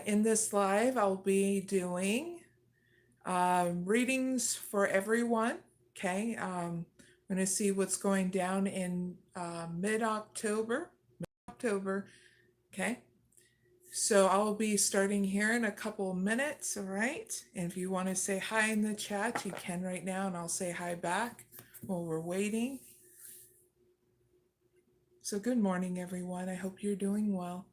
In this live, I'll be doing readings for everyone. Okay. I'm going to see what's going down in mid-October. October. Okay. So I'll be starting here in a couple of minutes. All right. And if you want to say hi in the chat, you can right now, and I'll say hi back while we're waiting. So good morning, everyone. I hope you're doing well.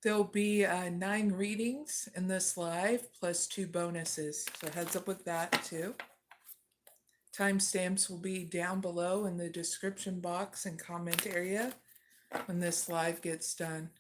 There'll be 9 readings in this live plus 2 bonuses. So heads up with that too. Timestamps will be down below in the description box and comment area when this live gets done.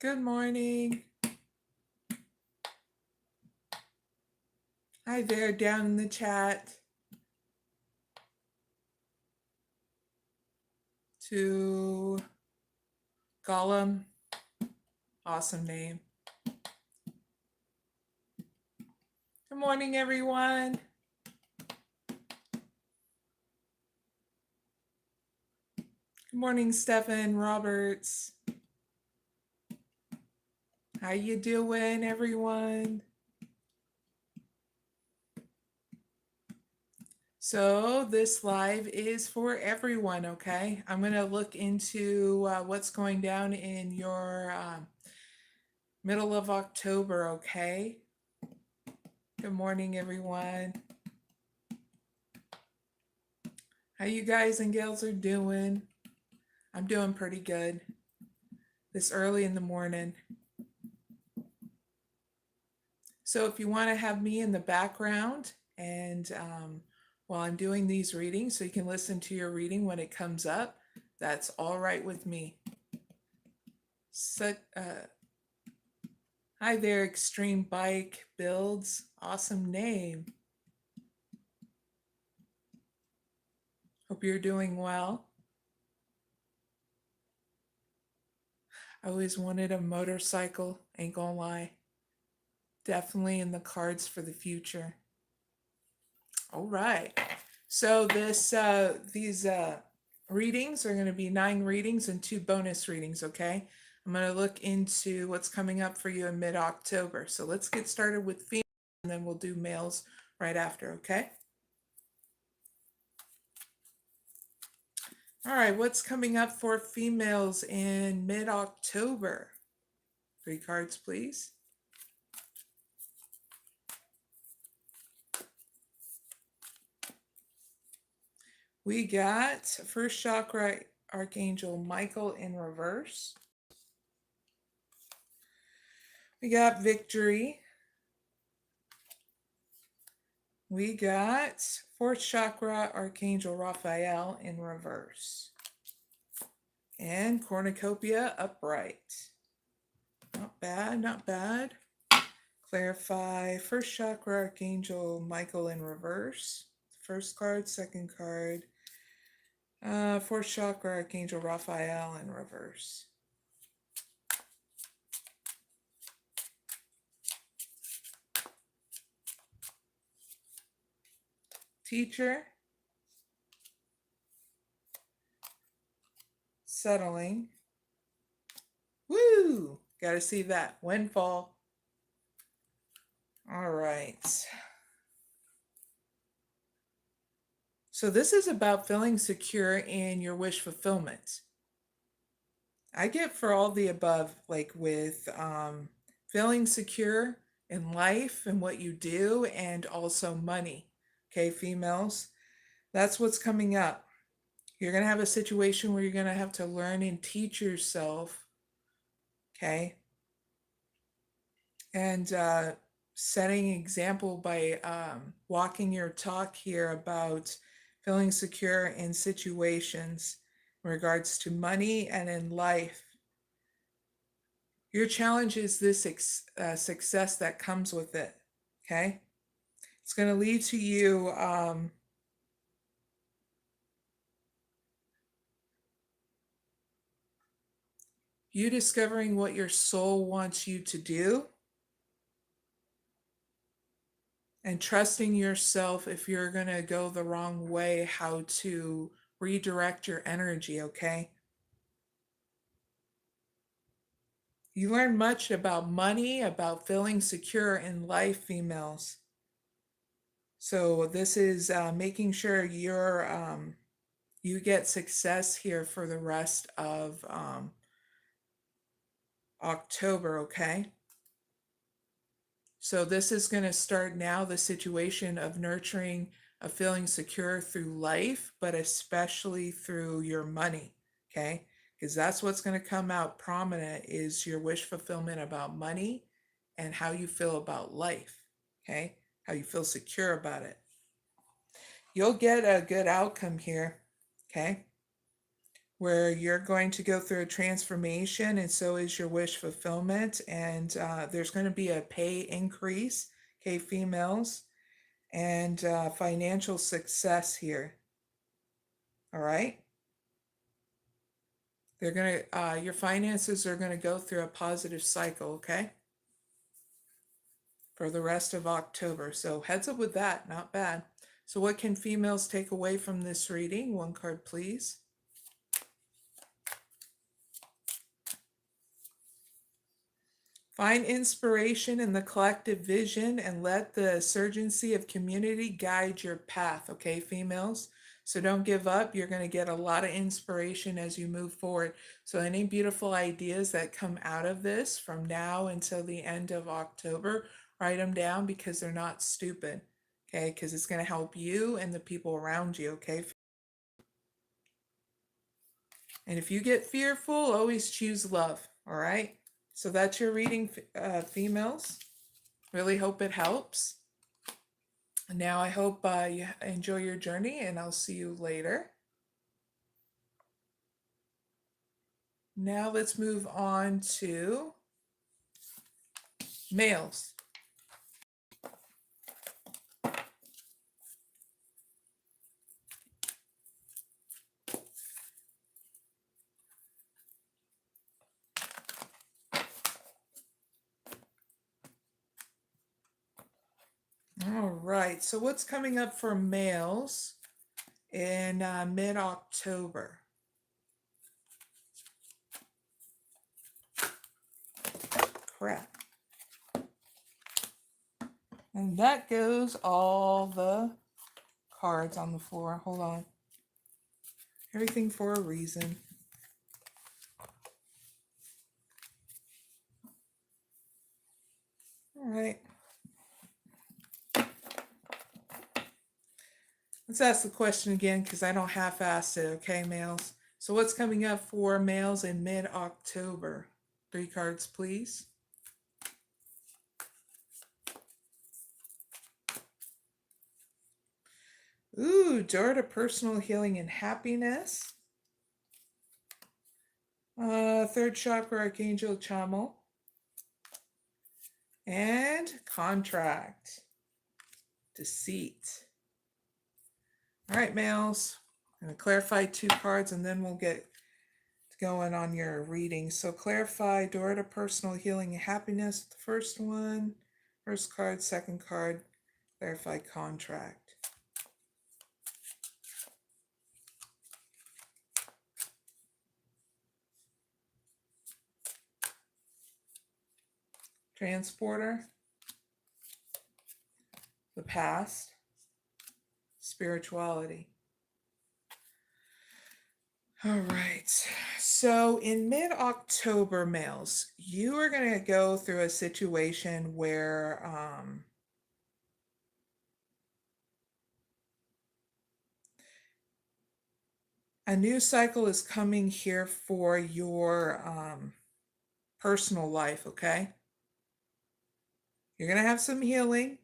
Good morning. Hi there down in the chat. To Gollum. Awesome name. Good morning, everyone. Good morning, Stephen Roberts. How you doing, everyone? So this live is for everyone, okay? I'm going to look into what's going down in your middle of October, okay? Good morning, everyone. How you guys and gals are doing? I'm doing pretty good this early in the morning. So if you want to have me in the background and while I'm doing these readings so you can listen to your reading when it comes up, that's all right with me. So, hi there, Extreme Bike Builds. Awesome name. Hope you're doing well. I always wanted a motorcycle, ain't gonna lie. Definitely in the cards for the future. All right. So these readings are going to be 9 readings and 2 bonus readings, okay? I'm going to look into what's coming up for you in mid-October. So let's get started with females, and then we'll do males right after, okay? All right, what's coming up for females in mid-October? 3 cards, please. We got first chakra Archangel Michael in reverse. We got victory. we got 4th chakra, Archangel Raphael in reverse. And cornucopia upright. Not bad, not bad. Clarify 1st chakra, Archangel Michael in reverse. First card, second card. 4th chakra, Archangel Raphael in reverse. Teacher. Settling. Woo! Gotta see that. Windfall. All right. So this is about feeling secure in your wish fulfillment. I get for all the above, like with feeling secure in life and what you do, and also money. Okay, females, that's what's coming up. You're going to have a situation where you're going to have to learn and teach yourself, okay, and setting example by walking your talk here about feeling secure in situations in regards to money and in life. Your challenge is this success that comes with it, okay? It's going to lead to you you discovering what your soul wants you to do and trusting yourself if you're going to go the wrong way, how to redirect your energy, okay? You learn much about money, about feeling secure in life, females. So this is making sure you get success here for the rest of October, okay? So this is going to start now, the situation of nurturing a feeling secure through life, but especially through your money, okay? Because that's what's going to come out prominent is your wish fulfillment about money and how you feel about life, okay? How you feel secure about it. You'll get a good outcome here, okay? Where you're going to go through a transformation, and so is your wish fulfillment, and there's going to be a pay increase, okay, females, and financial success here. All right, they're going to your finances are going to go through a positive cycle, okay, for the rest of October. So heads up with that, not bad. So what can females take away from this reading? One card, please. Find inspiration in the collective vision and let the surgency of community guide your path, okay, females? So don't give up. You're going to get a lot of inspiration as you move forward. So any beautiful ideas that come out of this from now until the end of October, write them down because they're not stupid, okay? Because it's going to help you and the people around you, okay? And if you get fearful, always choose love, all right? So that's your reading, females. Really hope it helps. Now I hope you enjoy your journey, and I'll see you later. Now let's move on to males. All right, so what's coming up for males in mid-October? Crap. And that goes all the cards on the floor. Hold on. Everything for a reason. All right. Let's ask the question again because I don't half-ass it, okay, males? So what's coming up for males in mid-October? 3 cards, please. Ooh, door to personal healing and happiness. Third chakra, Archangel Chamuel. And contract. Deceit. All right, males. I'm going to clarify 2 cards and then we'll get going on your reading. So clarify door to personal healing and happiness. The first one. First card, second card. Clarify contract. Transporter. The past. Spirituality. All right. So in mid-October, males, you are going to go through a situation where a new cycle is coming here for your personal life, okay? You're going to have some healing,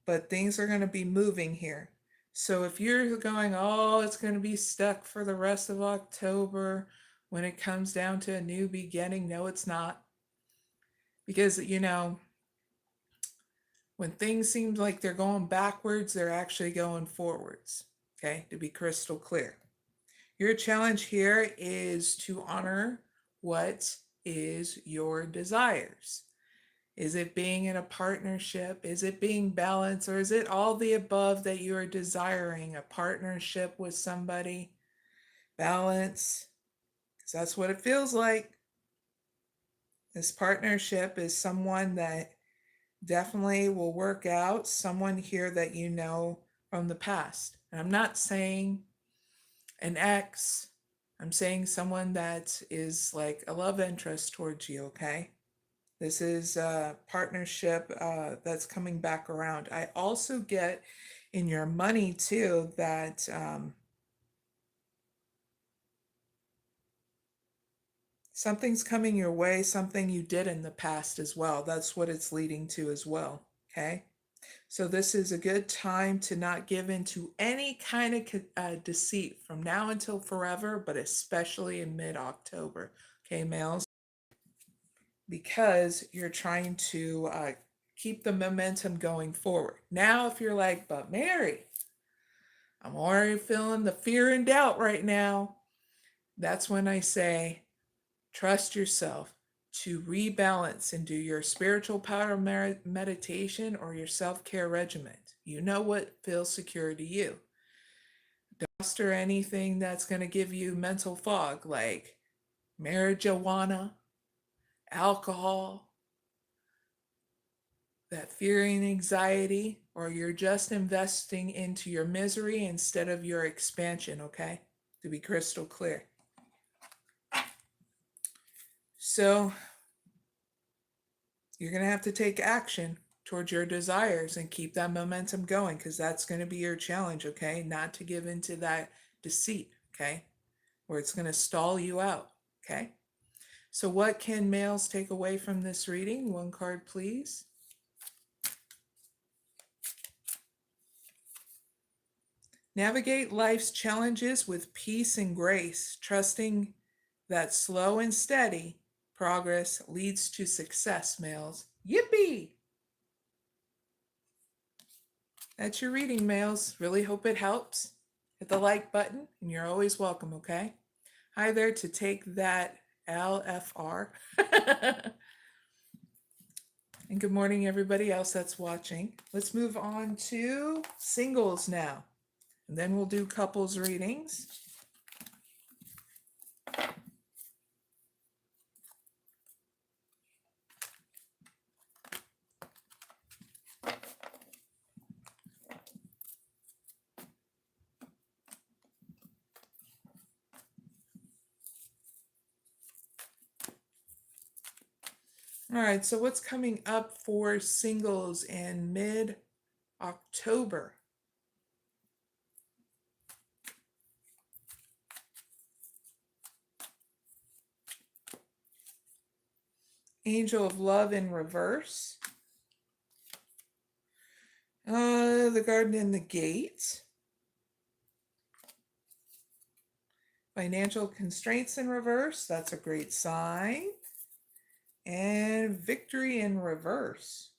but things are going to be moving here. So if you're going, oh, it's going to be stuck for the rest of October when it comes down to a new beginning, no, it's not. Because, you know, when things seem like they're going backwards, they're actually going forwards, okay, to be crystal clear. Your challenge here is to honor what is your desires. Is it being in a partnership? Is it being balanced? Or is it all the above that you are desiring? A partnership with somebody? Balance? Because that's what it feels like. This partnership is someone that definitely will work out, someone here that you know from the past. And I'm not saying an ex, I'm saying someone that is like a love interest towards you, okay? This is a partnership that's coming back around. I also get in your money too that something's coming your way, something you did in the past as well. That's what it's leading to as well, okay? So this is a good time to not give into any kind of deceit from now until forever, but especially in mid-October, okay, males? Because you're trying to keep the momentum going forward. Now, if you're like, but Mary, I'm already feeling the fear and doubt right now, that's when I say, trust yourself to rebalance and do your spiritual power meditation or your self-care regimen. You know what feels secure to you. Don't foster anything that's going to give you mental fog, like marijuana, alcohol, that fear and anxiety, or you're just investing into your misery instead of your expansion, okay? To be crystal clear. So you're going to have to take action towards your desires and keep that momentum going, because that's going to be your challenge, okay? Not to give into that deceit, okay? Where it's going to stall you out, okay? So what can males take away from this reading? One card, please. Navigate life's challenges with peace and grace, trusting that slow and steady progress leads to success, males. Yippee! That's your reading, males. Really hope it helps. Hit the like button, and you're always welcome, okay? Hi there to take that LFR. And good morning, everybody else that's watching. Let's move on to singles now. And then we'll do couples readings. All right, so what's coming up for singles in mid-October? Angel of Love in reverse. The Garden and the Gate. Financial constraints in reverse, that's a great sign. And victory in reverse.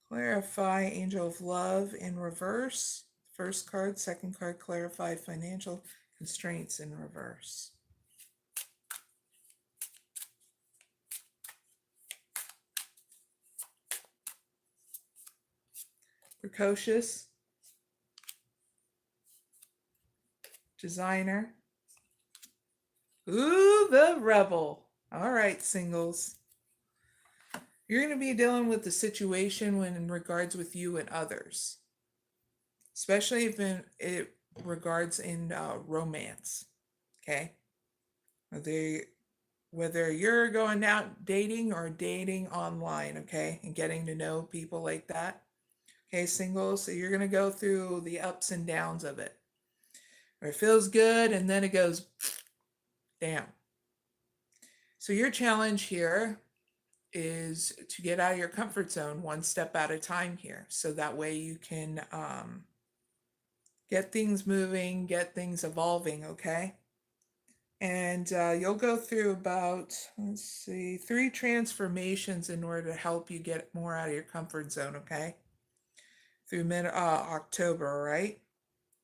Clarify angel of love in reverse. First card, second card, clarify financial constraints in reverse. Precocious. Designer. Ooh, the rebel. All right, singles. You're going to be dealing with the situation when in regards with you and others, especially if it regards in romance. Okay, whether you're going out dating or dating online, okay, and getting to know people like that. Okay, singles. So you're going to go through the ups and downs of it. Where it feels good and then it goes down. So your challenge here is to get out of your comfort zone one step at a time here. So that way you can get things moving, get things evolving, okay? And you'll go through about, let's see, 3 transformations in order to help you get more out of your comfort zone, okay? Through mid-October, right?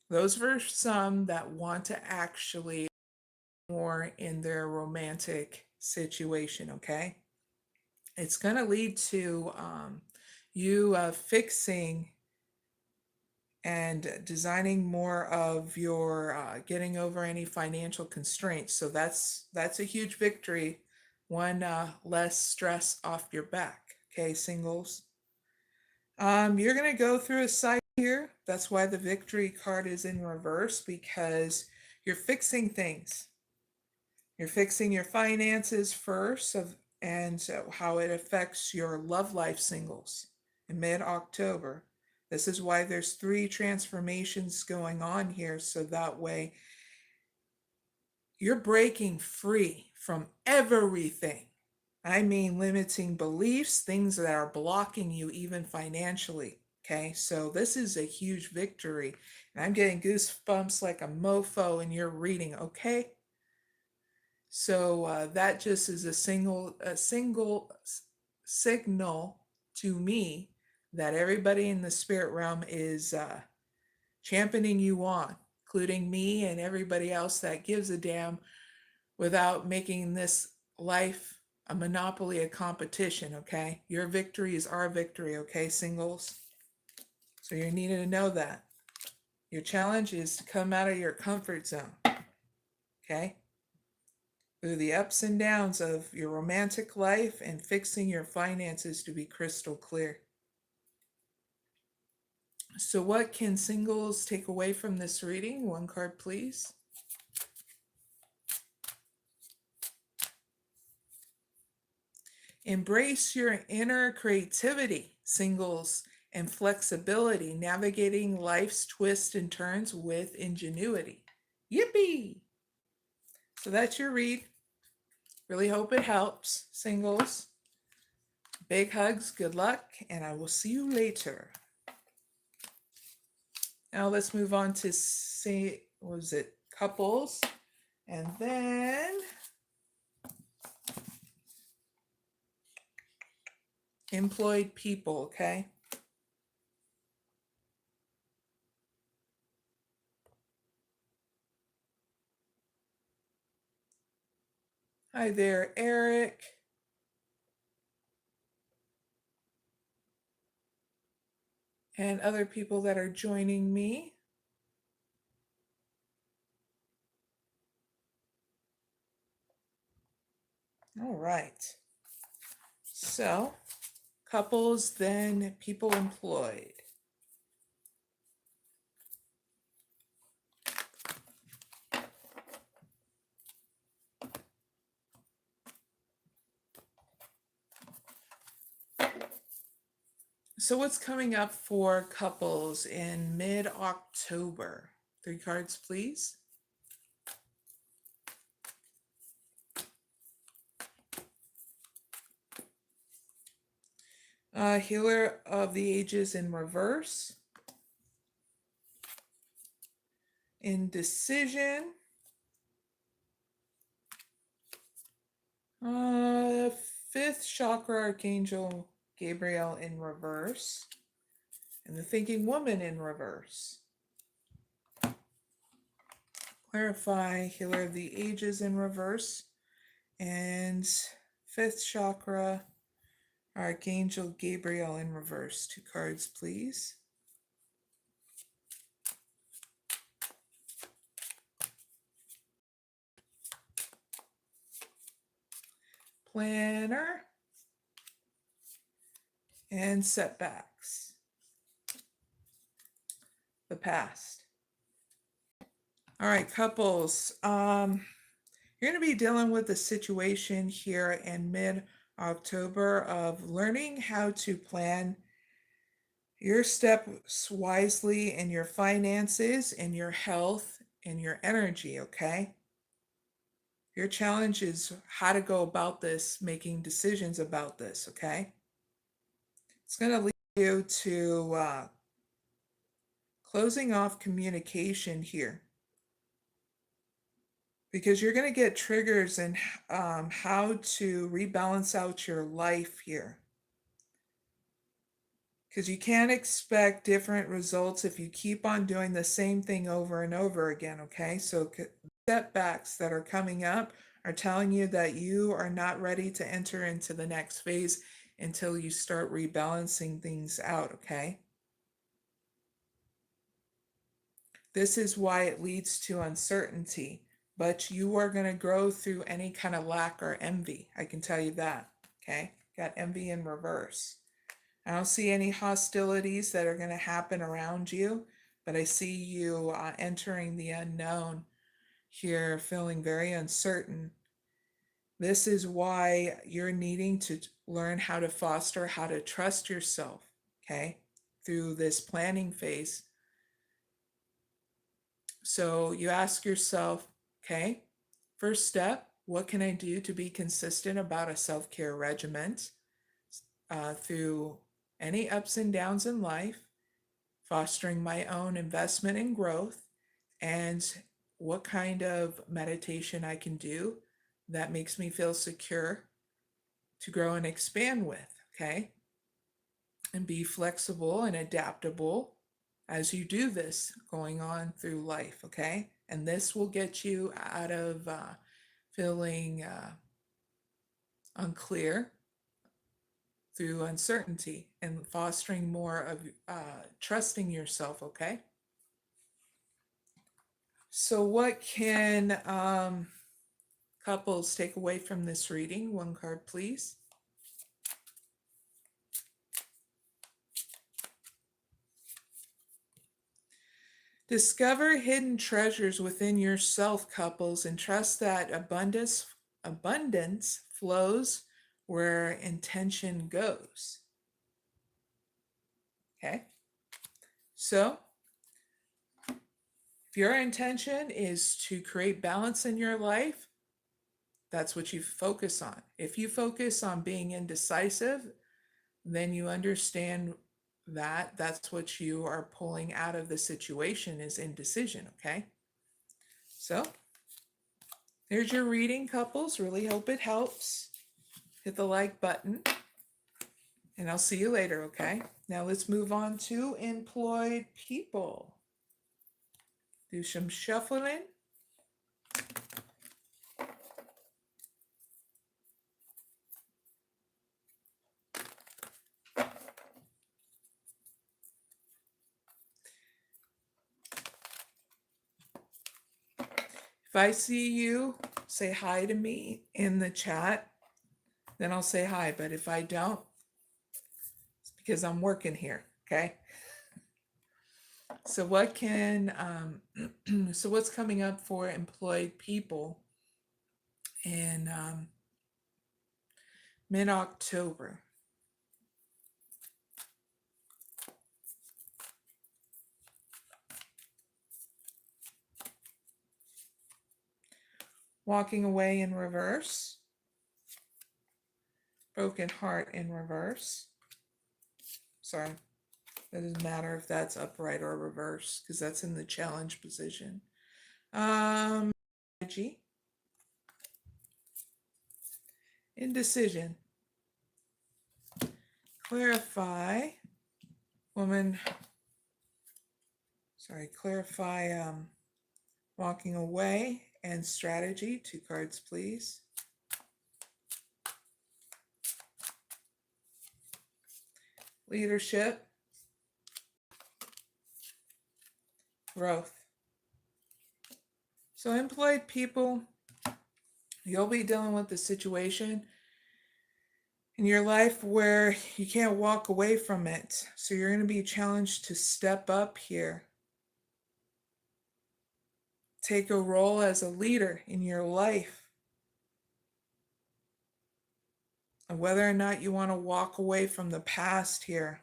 Those for some that want to actually more in their romantic situation, okay? It's going to lead to you fixing and designing more of your getting over any financial constraints. So that's a huge victory. One less stress off your back. Okay, singles. You're going to go through a cycle here. That's why the victory card is in reverse, because you're fixing things. You're fixing your finances first, and how it affects your love life, singles, in mid-October. This is why there's 3 transformations going on here, so that way you're breaking free from everything. I mean, limiting beliefs, things that are blocking you even financially. Okay, so this is a huge victory. And I'm getting goosebumps like a mofo in your reading, okay? So that just is a single signal to me that everybody in the spirit realm is championing you on, including me and everybody else that gives a damn, without making this life a monopoly, a competition, okay? Your victory is our victory, okay, singles? So you need to know that. Your challenge is to come out of your comfort zone, okay? Through the ups and downs of your romantic life and fixing your finances to be crystal clear. So what can singles take away from this reading? One card, please. Embrace your inner creativity, singles, and flexibility, navigating life's twists and turns with ingenuity. Yippee! So that's your read. Really hope it helps, singles. Big hugs, good luck, and I will see you later. Now let's move on to say, what was it, couples, and then employed people, okay? Hi there, Eric. And other people that are joining me. All right. So, couples, then people employed. So what's coming up for couples in mid-October? 3 cards, please. Healer of the Ages in reverse. indecision, fifth chakra Archangel Gabriel in reverse, and the thinking woman in reverse. Clarify Healer of the Ages in reverse, and fifth chakra Archangel Gabriel in reverse. 2 cards, please. Planner and setbacks. The past. All right, couples. You're going to be dealing with a situation here in mid-October of learning how to plan your steps wisely in your finances, in your health, in your energy, okay? Your challenge is how to go about this, making decisions about this, okay? It's going to lead you to closing off communication here, because you're going to get triggers in how to rebalance out your life here. Because you can't expect different results if you keep on doing the same thing over and over again, okay? So setbacks that are coming up are telling you that you are not ready to enter into the next phase until you start rebalancing things out, okay? This is why it leads to uncertainty, but you are going to grow through any kind of lack or envy. I can tell you that, okay? Got envy in reverse. I don't see any hostilities that are going to happen around you, but I see you entering the unknown here, feeling very uncertain. This is why you're needing to learn how to foster, how to trust yourself, okay, through this planning phase. So you ask yourself, okay, first step, what can I do to be consistent about a self-care regimen through any ups and downs in life, fostering my own investment and growth, and what kind of meditation I can do that makes me feel secure to grow and expand with, okay? And be flexible and adaptable as you do this going on through life, okay? And this will get you out of feeling unclear through uncertainty and fostering more of trusting yourself, okay? So what can couples take away from this reading? 1 card, please. Discover hidden treasures within yourself, couples, and trust that abundance flows where intention goes. Okay? So, if your intention is to create balance in your life, that's what you focus on. If you focus on being indecisive, then you understand that that's what you are pulling out of the situation is indecision, okay? So, there's your reading, couples. Really hope it helps. Hit the like button, and I'll see you later, okay? Now let's move on to employed people. Do some shuffling. If I see you, say hi to me in the chat, then I'll say hi. But if I don't, it's because I'm working here, okay? So what can, so what's coming up for employed people in mid-October? Walking away in reverse. Broken heart in reverse. Sorry, it doesn't matter if that's upright or reverse because that's in the challenge position. Strategy. Indecision. Clarify. Clarify walking away and strategy. 2 cards, please. Leadership. Growth. So employed people, you'll be dealing with the situation in your life where you can't walk away from it. So you're going to be challenged to step up here. Take a role as a leader in your life. And whether or not you want to walk away from the past here.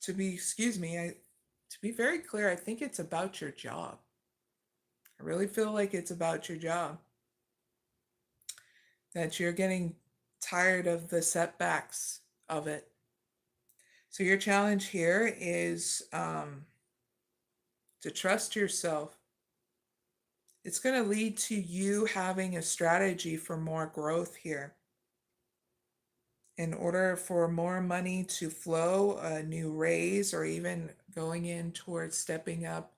To be very clear, I think it's about your job. I really feel like it's about your job. That you're getting tired of the setbacks of it. So your challenge here is to trust yourself. It's going to lead to you having a strategy for more growth here. In order for more money to flow, a new raise, or even going in towards stepping up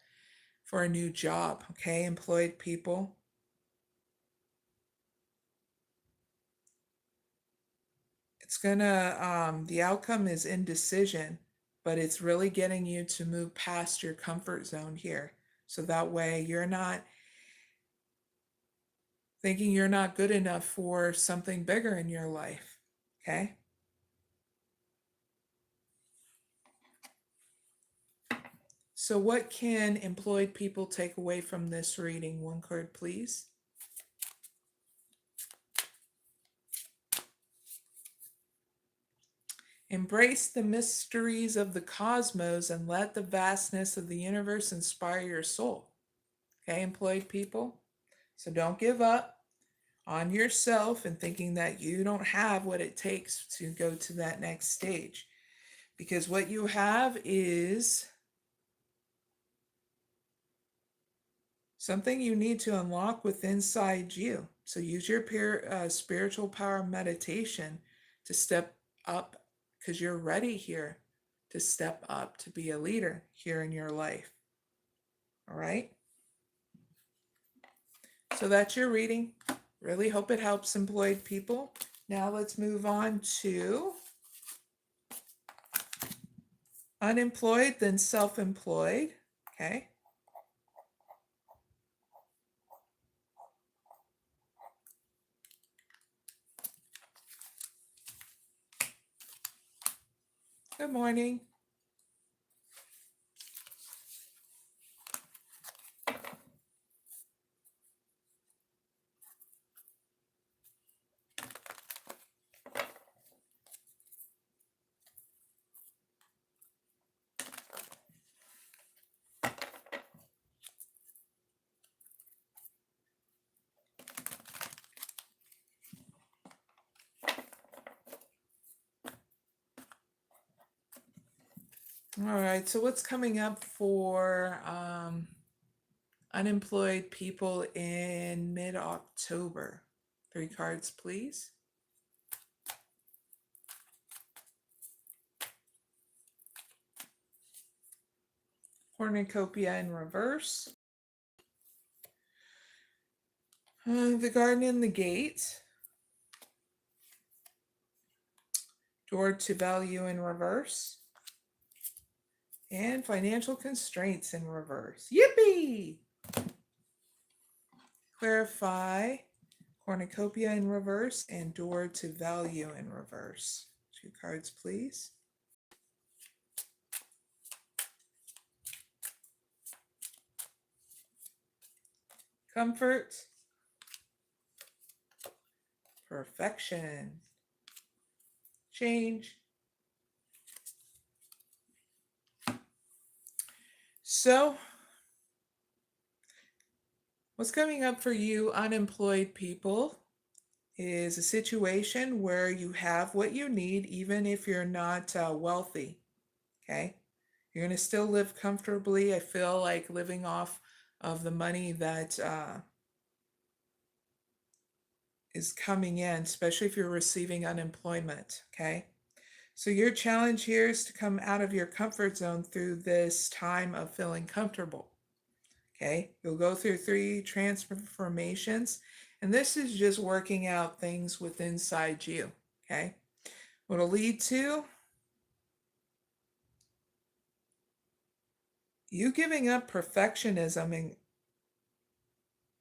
for a new job, okay, employed people. It's gonna, the outcome is indecision, but it's really getting you to move past your comfort zone here. So that way you're not thinking you're not good enough for something bigger in your life, okay? So what can employed people take away from this reading? 1 card, please. Embrace the mysteries of the cosmos and let the vastness of the universe inspire your soul. Okay, employed people? So don't give up on yourself and thinking that you don't have what it takes to go to that next stage. Because what you have is something you need to unlock within inside you. So use your spiritual power meditation to step up, because you're ready here to step up to be a leader here in your life. All right? So that's your reading. Really hope it helps employed people. Now let's move on to unemployed, then self-employed. Okay. Good morning. All right, so what's coming up for unemployed people in mid-October? 3 cards, please. Cornucopia in reverse. The Garden in the Gate. Door to Value in reverse. And Financial Constraints in reverse. Yippee! Clarify. Cornucopia in reverse and Door to Value in reverse. 2 cards, please. Comfort. Perfection. Change. So, what's coming up for you unemployed people is a situation where you have what you need, even if you're not wealthy, okay? You're going to still live comfortably. I feel like living off of the money that is coming in, especially if you're receiving unemployment, okay? So your challenge here is to come out of your comfort zone through this time of feeling comfortable, okay? You'll go through 3 transformations, and this is just working out things within inside you, okay? What'll lead to you giving up perfectionism, and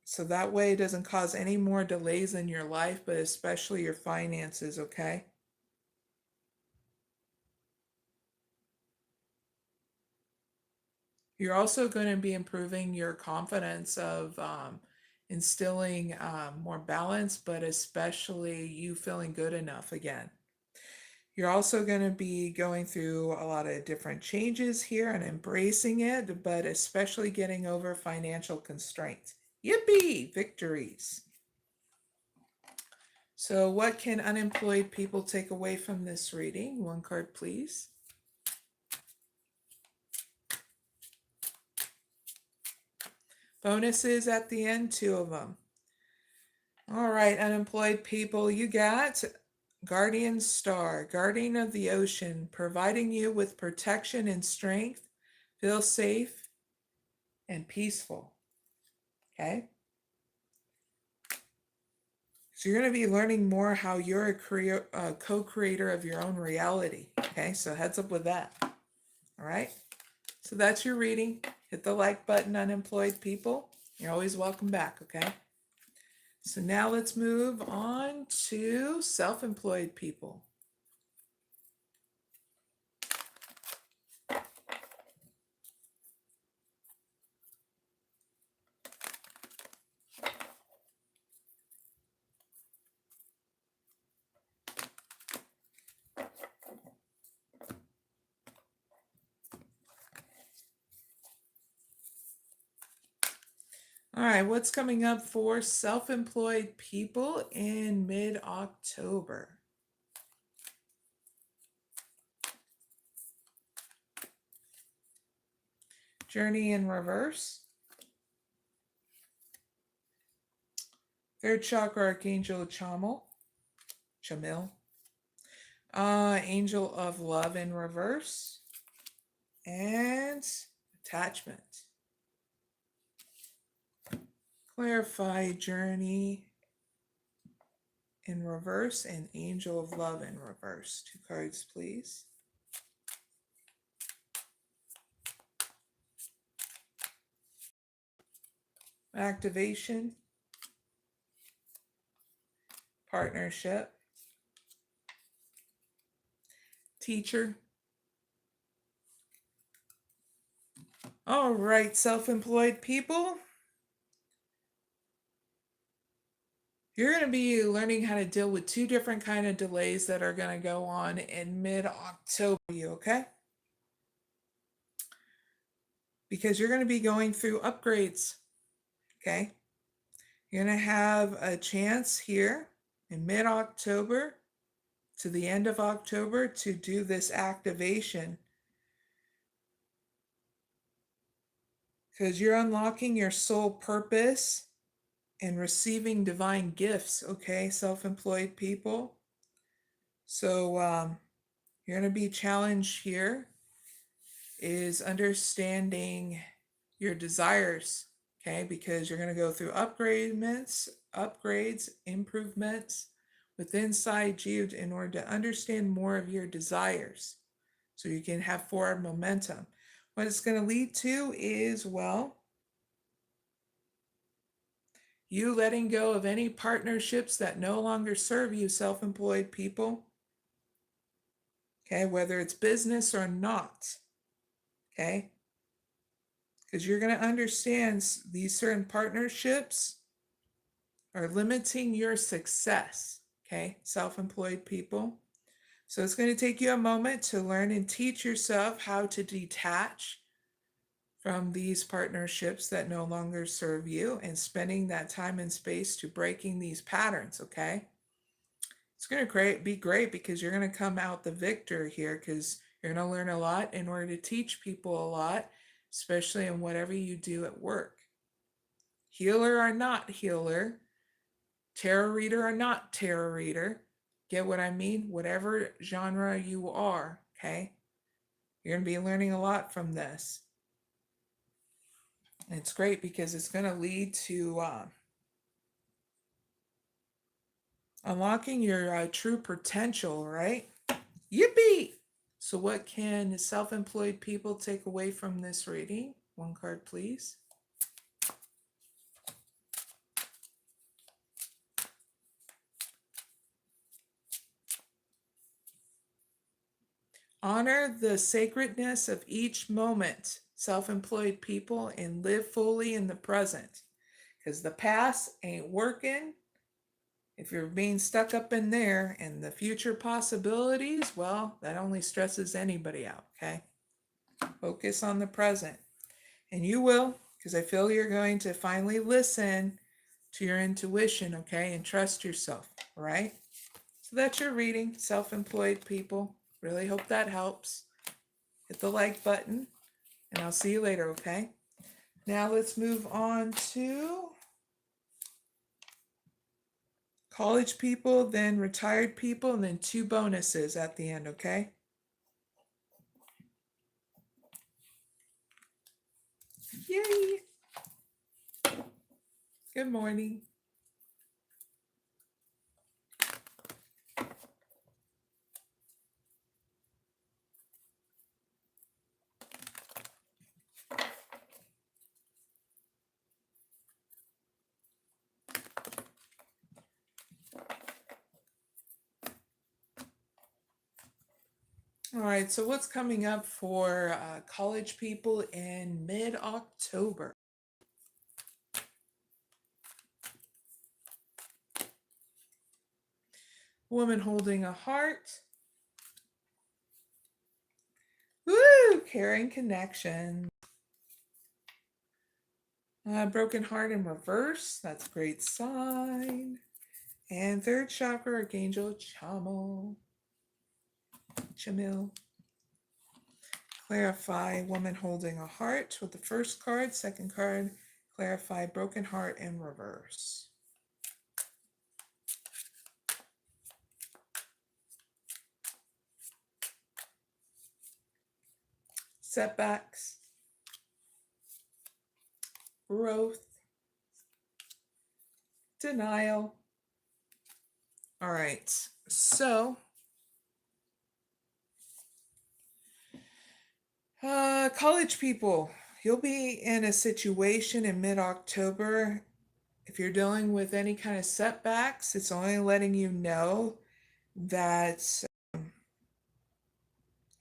so that way it doesn't cause any more delays in your life, but especially your finances, okay? You're also going to be improving your confidence of instilling more balance, but especially you feeling good enough again. You're also going to be going through a lot of different changes here and embracing it, but especially getting over financial constraints. Yippee! Victories. So what can unemployed people take away from this reading? One card, please. Bonuses at the end, 2 of them. All right, unemployed people, you got Guardian Star, Guardian of the Ocean, providing you with protection and strength. Feel safe and peaceful. Okay? So you're going to be learning more how you're a co-creator of your own reality. Okay, so heads up with that. All right? So that's your reading. Hit the like button, unemployed people. You're always welcome back, okay? So now let's move on to self-employed people. All right, what's coming up for self-employed people in mid-October? Journey in reverse. Third chakra archangel Chamil. Angel of love in reverse. And attachment. Clarify journey in reverse and angel of love in reverse. 2 cards, please. Activation, partnership, teacher. All right, self-employed people. You're going to be learning how to deal with 2 different kind of delays that are going to go on in mid-October, okay? Because you're going to be going through upgrades, okay? You're going to have a chance here in mid-October to the end of October to do this activation, because you're unlocking your soul purpose and receiving divine gifts, okay, self-employed people. So you're going to be challenged here is understanding your desires, okay, because you're going to go through upgrades, improvements within inside you in order to understand more of your desires so you can have forward momentum. What it's going to lead to is, well, you letting go of any partnerships that no longer serve you, self-employed people, okay, whether it's business or not, okay, because you're going to understand these certain partnerships are limiting your success, okay, self-employed people. So it's going to take you a moment to learn and teach yourself how to detach from these partnerships that no longer serve you and spending that time and space to breaking these patterns, okay? It's going to be great because you're going to come out the victor here because You're going to learn a lot in order to teach people a lot, especially in whatever you do at work. Healer or not healer, tarot reader or not tarot reader, get what I mean? Whatever genre you are, okay? You're going to be learning a lot from this. And it's great because it's going to lead to unlocking your true potential, right? Yippee! So what can self-employed people take away from this reading? One card, please. Honor the sacredness of each moment, self-employed people, and live fully in the present. Because the past ain't working. If you're being stuck up in there and the future possibilities, well, that only stresses anybody out, okay? Focus on the present. And you will, because I feel you're going to finally listen to your intuition, okay? And trust yourself, all right? So that's your reading, self-employed people. Really hope that helps. Hit the like button, and I'll see you later, okay? Now let's move on to college people, then retired people, and then 2 bonuses at the end, okay? Yay! Good morning. All right, so what's coming up for college people in mid-October? Woman holding a heart. Woo! Caring connection. Broken heart in reverse. That's a great sign. And 3rd chakra, Archangel Chamil. Clarify woman holding a heart with the first card. 2nd card, clarify broken heart in reverse. Setbacks. Growth. Denial. All right, so college people, you'll be in a situation in mid-October. If you're dealing with any kind of setbacks, it's only letting you know that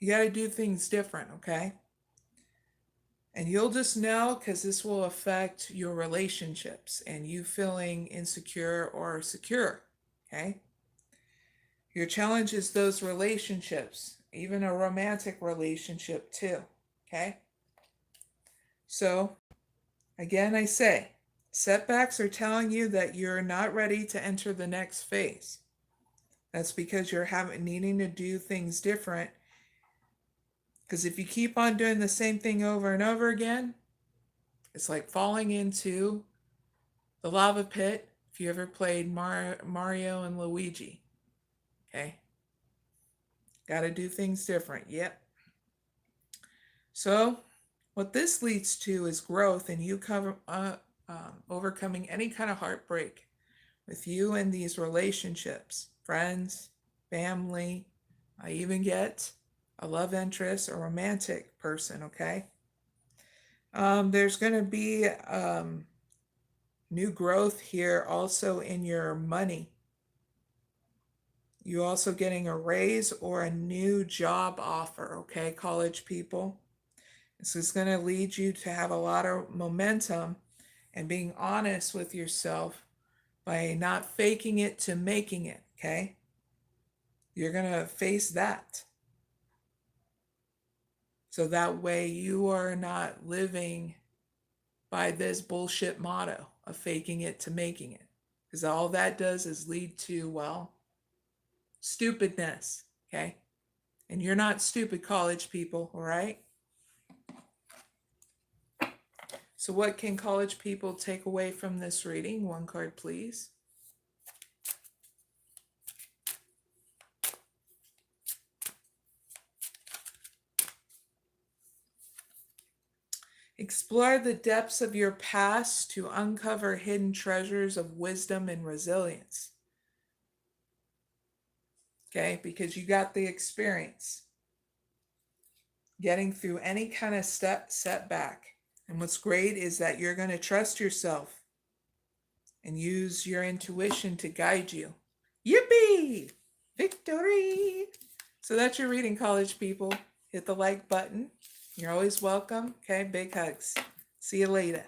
you got to do things different, okay? And you'll just know because this will affect your relationships and you feeling insecure or secure, okay? Your challenge is those relationships, even a romantic relationship too, okay? So, again, I say, setbacks are telling you that you're not ready to enter the next phase. That's because you're needing to do things different. Because if you keep on doing the same thing over and over again, it's like falling into the lava pit if you ever played Mario and Luigi. Okay? Got to do things different. Yep. So, what this leads to is growth and you overcoming any kind of heartbreak with you and these relationships, friends, family. I even get a love interest, a romantic person, okay? There's going to be new growth here also in your money. You also getting a raise or a new job offer, okay, college people? This is going to lead you to have a lot of momentum and being honest with yourself by not faking it to making it, okay? You're going to face that. So that way you are not living by this bullshit motto of faking it to making it. Because all that does is lead to, well, stupidness, okay? And you're not stupid, college people, all right? So what can college people take away from this reading? One card, please. Explore the depths of your past to uncover hidden treasures of wisdom and resilience. Okay, because you got the experience getting through any kind of setback. And what's great is that you're going to trust yourself and use your intuition to guide you. Yippee! Victory! So that's your reading, college people. Hit the like button. You're always welcome. Okay, big hugs. See you later.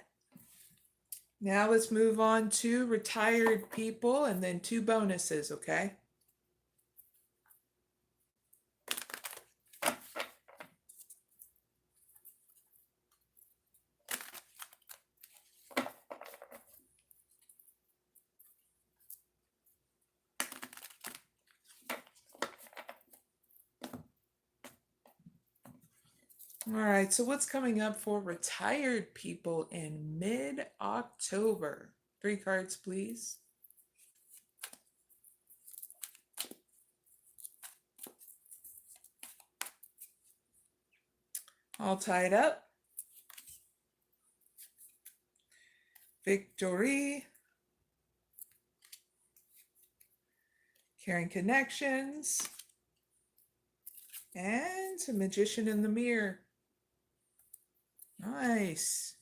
Now let's move on to retired people and then 2 bonuses, okay? All right, so what's coming up for retired people in mid-October? 3 cards, please. All tied up. Victory. Caring connections. And a magician in the mirror. Nice.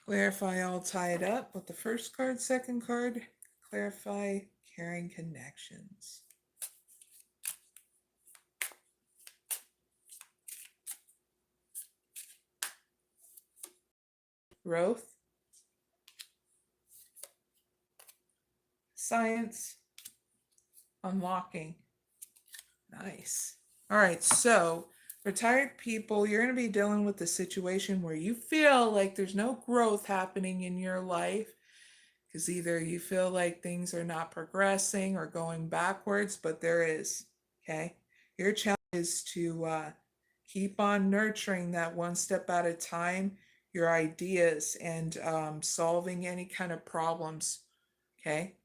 Clarify, all tied up with the first card. Second card, clarify, caring connections. Growth. Science. Unlocking. Nice. All right, so retired people, you're going to be dealing with the situation where you feel like there's no growth happening in your life because either you feel like things are not progressing or going backwards, but there is, okay? Your challenge is to keep on nurturing that one step at a time, your ideas and solving any kind of problems, okay?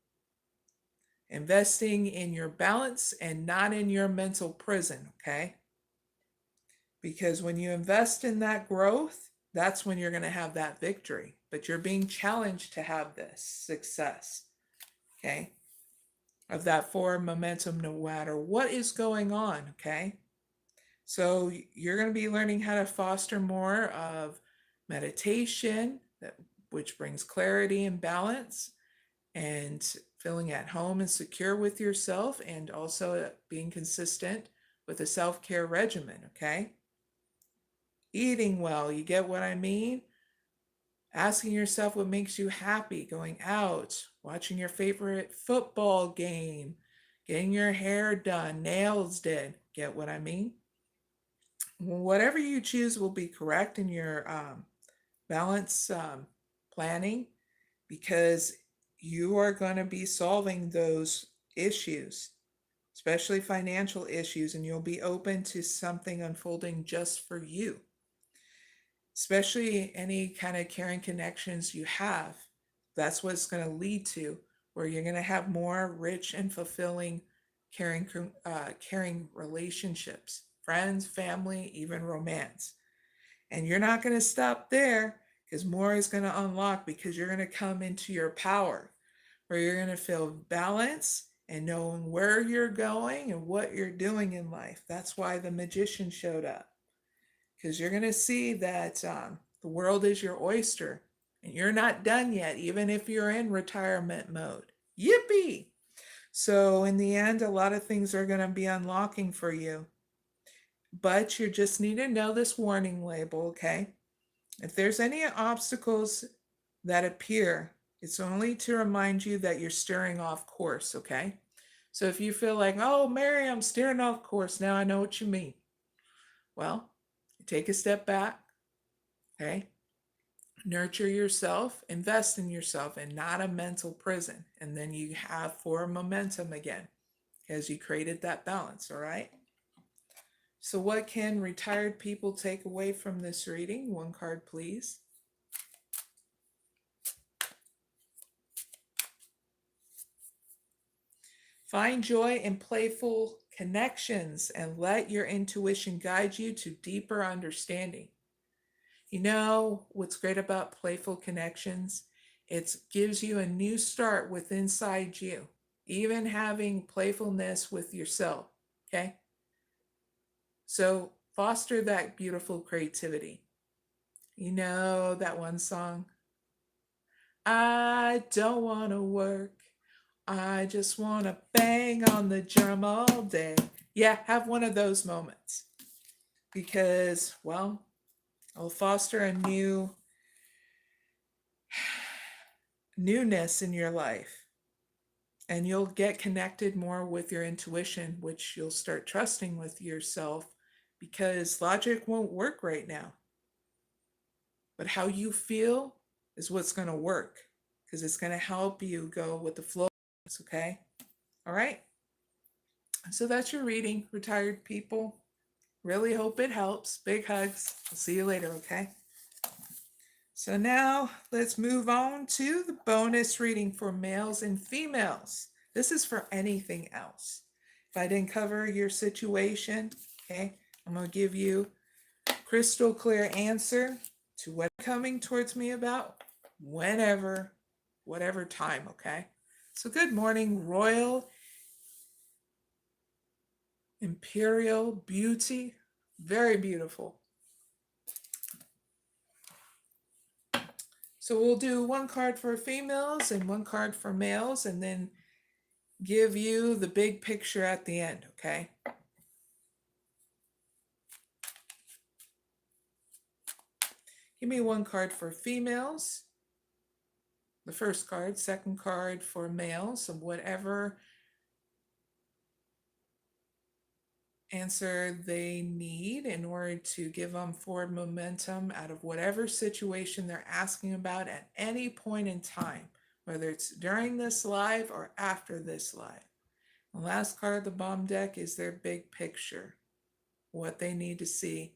Investing in your balance and not in your mental prison, okay? Because when you invest in that growth, that's when you're going to have that victory. But you're being challenged to have this success, okay? Of that forward momentum no matter what is going on, okay? So you're going to be learning how to foster more of meditation, which brings clarity and balance, and feeling at home and secure with yourself, and also being consistent with a self-care regimen, okay? Eating well, you get what I mean? Asking yourself what makes you happy, going out, watching your favorite football game, getting your hair done, nails did, get what I mean? Whatever you choose will be correct in your balance planning, because you are going to be solving those issues, especially financial issues, and you'll be open to something unfolding just for you, especially any kind of caring connections you have. That's what it's going to lead to, where you're going to have more rich and fulfilling caring relationships, friends, family, even romance. And you're not going to stop there, because more is going to unlock, because you're going to come into your power, where you're going to feel balance and knowing where you're going and what you're doing in life. That's why the magician showed up, because you're going to see that the world is your oyster and you're not done yet, even if you're in retirement mode. Yippee! So in the end, a lot of things are going to be unlocking for you. But you just need to know this warning label, okay? If there's any obstacles that appear, it's only to remind you that you're steering off course, okay? So if you feel like, oh, Mary, I'm steering off course, now I know what you mean. Well, take a step back, okay? Nurture yourself, invest in yourself, and not a mental prison. And then you have forward momentum again, because you created that balance, all right? So what can retired people take away from this reading? One card, please. Find joy in playful connections and let your intuition guide you to deeper understanding. You know what's great about playful connections? It gives you a new start with inside you, even having playfulness with yourself, okay? So foster that beautiful creativity. You know that one song? I don't want to work. I just want to bang on the drum all day. Yeah, have one of those moments because, well, it'll foster a newness in your life. And you'll get connected more with your intuition, which you'll start trusting with yourself because logic won't work right now. But how you feel is what's going to work because it's going to help you go with the flow. Okay? All right? So that's your reading, retired people. Really hope it helps. Big hugs. I'll see you later, okay? So now let's move on to the bonus reading for males and females. This is for anything else. If I didn't cover your situation, okay, I'm going to give you a crystal clear answer to what's coming towards me about whenever, whatever time, okay? So good morning, Royal Imperial Beauty. Very beautiful. So we'll do one card for females and one card for males and then give you the big picture at the end, okay? Give me one card for females, the first card, second card for males, and whatever answer they need in order to give them forward momentum out of whatever situation they're asking about at any point in time, whether it's during this live or after this live. The last card of the bomb deck is their big picture, what they need to see,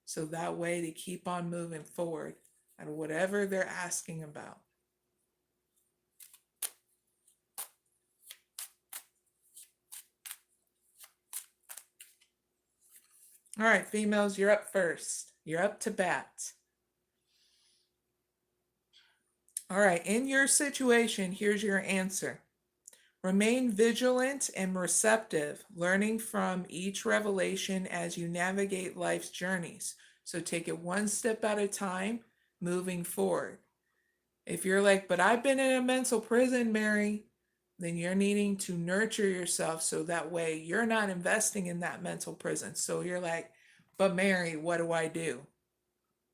so that way they keep on moving forward at whatever they're asking about. All right, females, you're up first. You're up to bat. All right, in your situation, here's your answer. Remain vigilant and receptive, learning from each revelation as you navigate life's journeys. So take it one step at a time, moving forward. If you're like, but I've been in a mental prison, Mary, then you're needing to nurture yourself so that way you're not investing in that mental prison. So you're like, but Mary, what do I do?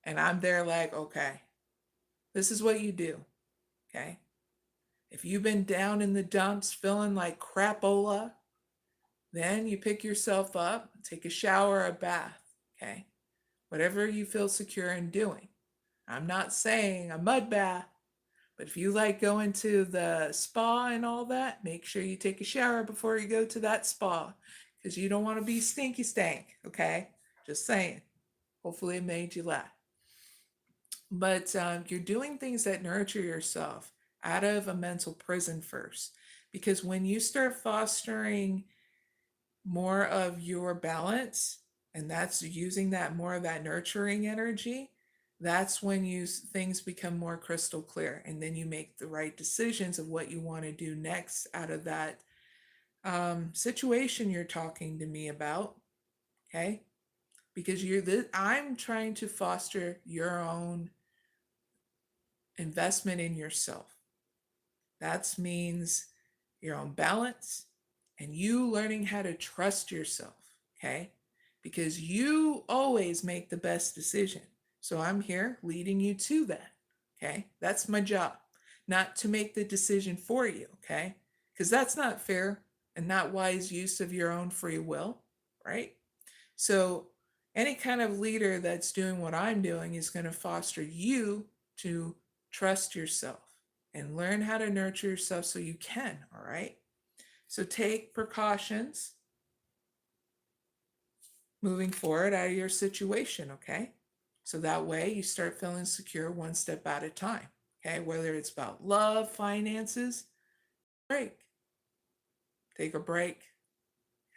And I'm there like, okay, this is what you do, okay? If you've been down in the dumps feeling like crapola, then you pick yourself up, take a shower, a bath, okay? Whatever you feel secure in doing. I'm not saying a mud bath, but if you like going to the spa and all that, make sure you take a shower before you go to that spa because you don't want to be stinky stank, okay? Just saying. Hopefully it made you laugh. But you're doing things that nurture yourself out of a mental prison first. Because when you start fostering more of your balance, and that's using that more of that nurturing energy, that's when things become more crystal clear. And then you make the right decisions of what you want to do next out of that situation you're talking to me about. Okay? Because I'm trying to foster your own investment in yourself. That means your own balance and you learning how to trust yourself, okay? Because you always make the best decision. So I'm here leading you to that, okay? That's my job, not to make the decision for you, okay? Because that's not fair and not wise use of your own free will, right? So any kind of leader that's doing what I'm doing is going to foster you to trust yourself and learn how to nurture yourself so you can, all right? So take precautions. moving forward out of your situation, okay? So that way you start feeling secure one step at a time, okay? Whether it's about love, finances, break. Take a break.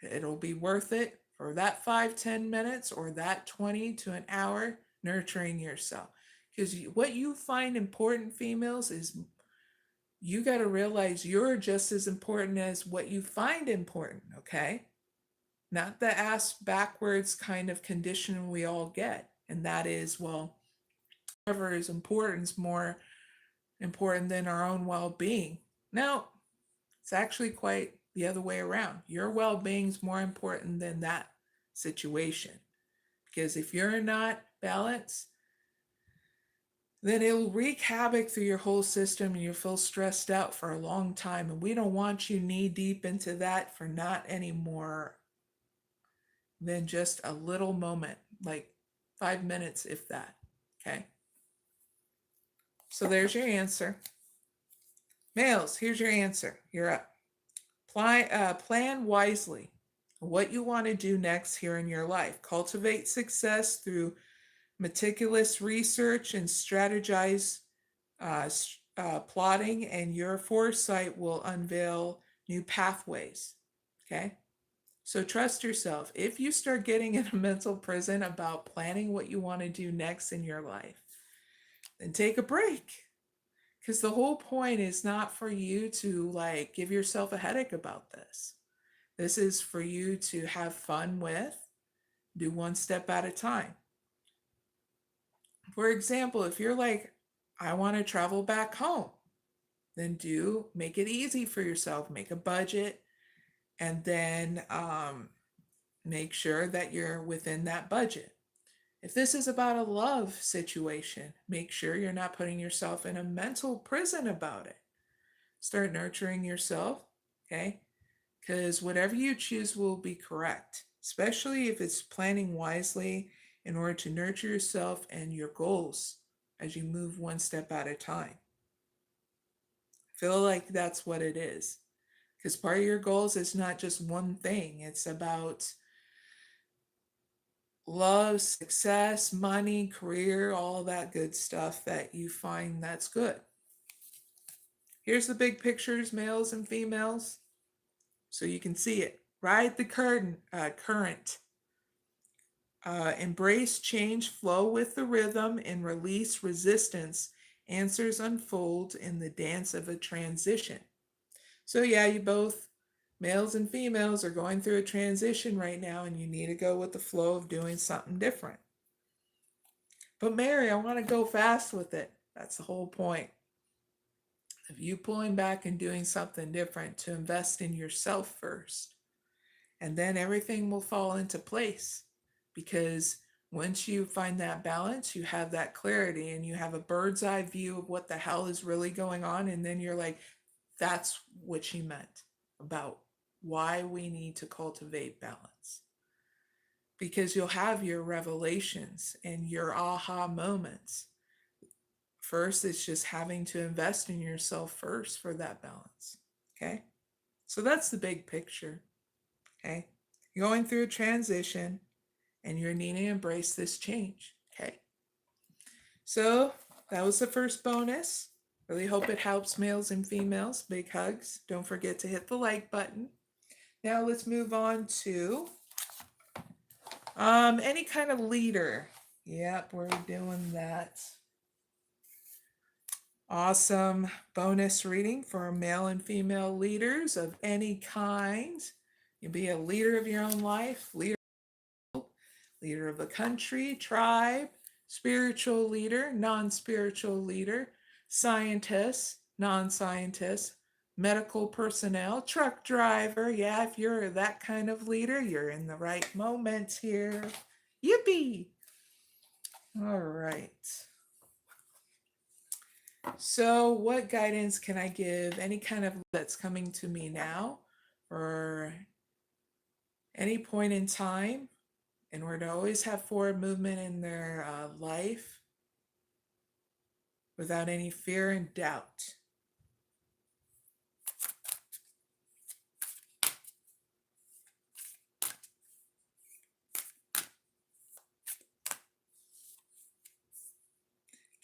It'll be worth it for that 5-10 minutes or that 20 to an hour nurturing yourself. Because what you find important, females, is you got to realize you're just as important as what you find important, okay? Not the ass backwards kind of condition we all get. And that is, well, whatever is important is more important than our own well being. No, it's actually quite the other way around. Your well being is more important than that situation. Because if you're not balanced, then it'll wreak havoc through your whole system and you'll feel stressed out for a long time. And we don't want you knee deep into that for not any more than just a little moment, like 5 minutes, if that. Okay. So there's your answer. Males, here's your answer. You're up. Plan wisely what you want to do next here in your life. Cultivate success through meticulous research and strategize plotting, and your foresight will unveil new pathways. Okay? So trust yourself. If you start getting in a mental prison about planning what you want to do next in your life, then take a break. Because the whole point is not for you to like give yourself a headache about this. This is for you to have fun with, do one step at a time. For example, if you're like, I want to travel back home, then make it easy for yourself, make a budget, and then make sure that you're within that budget. If this is about a love situation, make sure you're not putting yourself in a mental prison about it. Start nurturing yourself, okay? Because whatever you choose will be correct, especially if it's planning wisely in order to nurture yourself and your goals as you move one step at a time. Feel like that's what it is. Because part of your goals is not just one thing, it's about love, success, money, career, all that good stuff that you find that's good. Here's the big pictures, males and females, so you can see it. Ride the current. Embrace change, flow with the rhythm, and release resistance. Answers unfold in the dance of a transition. So yeah, you both, males and females, are going through a transition right now, and you need to go with the flow of doing something different. But Mary, I want to go fast with it. That's the whole point. Of you pulling back and doing something different to invest in yourself first. And then everything will fall into place. Because once you find that balance, you have that clarity and you have a bird's eye view of what the hell is really going on. And then you're like, that's what she meant about why we need to cultivate balance. Because you'll have your revelations and your aha moments. First, it's just having to invest in yourself first for that balance. Okay? So that's the big picture. Okay? You're going through a transition and you're needing to embrace this change. Okay? So that was the first bonus. Really hope it helps males and females. Big hugs. Don't forget to hit the like button. Now let's move on to any kind of leader. Yep, we're doing that. Awesome bonus reading for male and female leaders of any kind. You'll be a leader of your own life, leader of the country, tribe, spiritual leader, non-spiritual leader, scientist, non-scientist, medical personnel, truck driver. Yeah, if you're that kind of leader, you're in the right moment here. Yippee! All right. So what guidance can I give any kind of that's coming to me now or any point in time in order to always have forward movement in their life without any fear and doubt?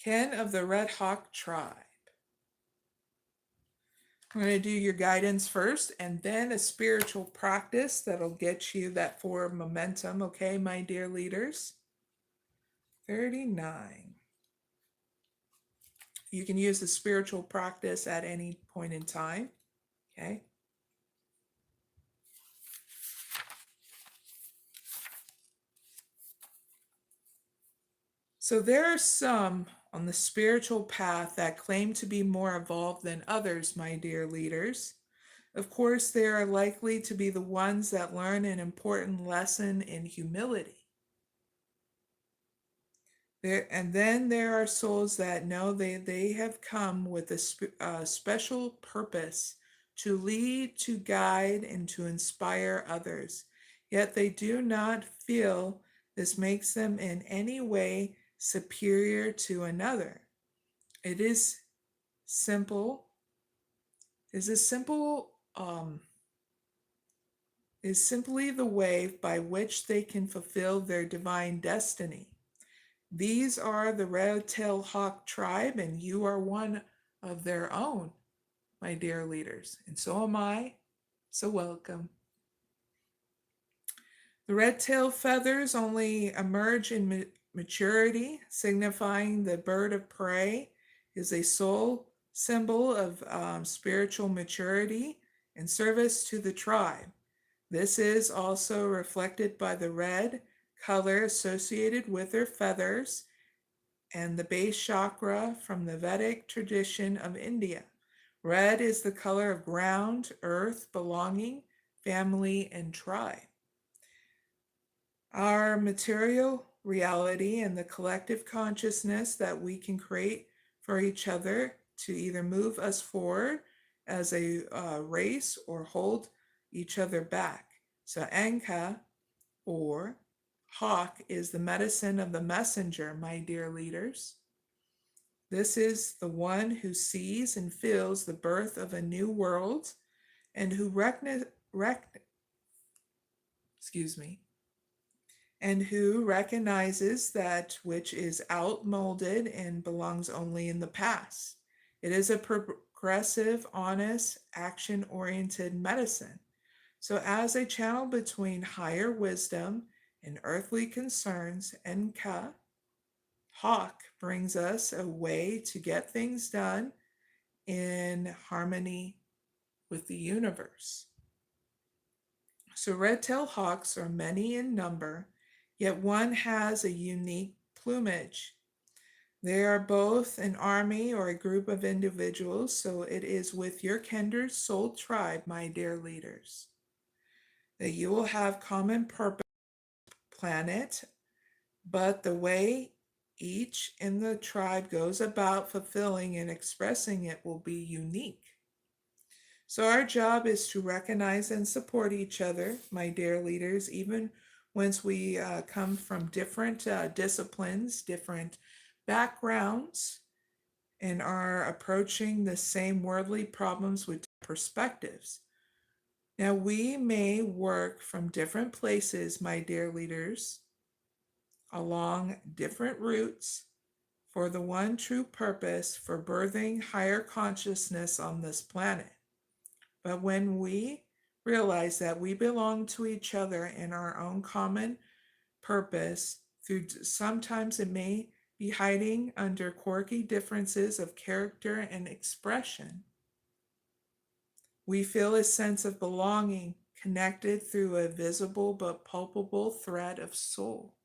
Ken of the Red Hawk tribe. I'm going to do your guidance first and then a spiritual practice that'll get you that forward momentum, okay, my dear leaders? 39. You can use the spiritual practice at any point in time, okay? So there are some on the spiritual path that claim to be more evolved than others, my dear leaders. Of course, they are likely to be the ones that learn an important lesson in humility. And then there are souls that know they have come with a special purpose to lead, to guide, and to inspire others. Yet they do not feel this makes them in any way superior to another. It is simple. Is simply the way by which they can fulfill their divine destiny. These are the red-tailed hawk tribe, and you are one of their own, my dear leaders, and so am I, so welcome. The red-tailed feathers only emerge in maturity, signifying the bird of prey is a soul symbol of spiritual maturity and service to the tribe. This is also reflected by the red color associated with their feathers and the base chakra from the Vedic tradition of India. Red is the color of ground, earth, belonging, family, and tribe. Our material reality and the collective consciousness that we can create for each other to either move us forward as a race or hold each other back. So Anka, or hawk, is the medicine of the messenger, my dear leaders. This is the one who sees and feels the birth of a new world and who recognizes that which is outmolded and belongs only in the past. It is a progressive, honest, action-oriented medicine. So as a channel between higher wisdom and earthly concerns, Enka, hawk, brings us a way to get things done in harmony with the universe. So red-tailed hawks are many in number, yet one has a unique plumage. They are both an army or a group of individuals, so it is with your kindred soul tribe, my dear leaders, that you will have common purpose planet, but the way each in the tribe goes about fulfilling and expressing it will be unique. So our job is to recognize and support each other, my dear leaders, even once we come from different disciplines, different backgrounds, and are approaching the same worldly problems with perspectives. Now, we may work from different places, my dear leaders, along different routes for the one true purpose for birthing higher consciousness on this planet. But when we realize that we belong to each other in our own common purpose, sometimes it may be hiding under quirky differences of character and expression. We feel a sense of belonging, connected through a visible but palpable thread of soul.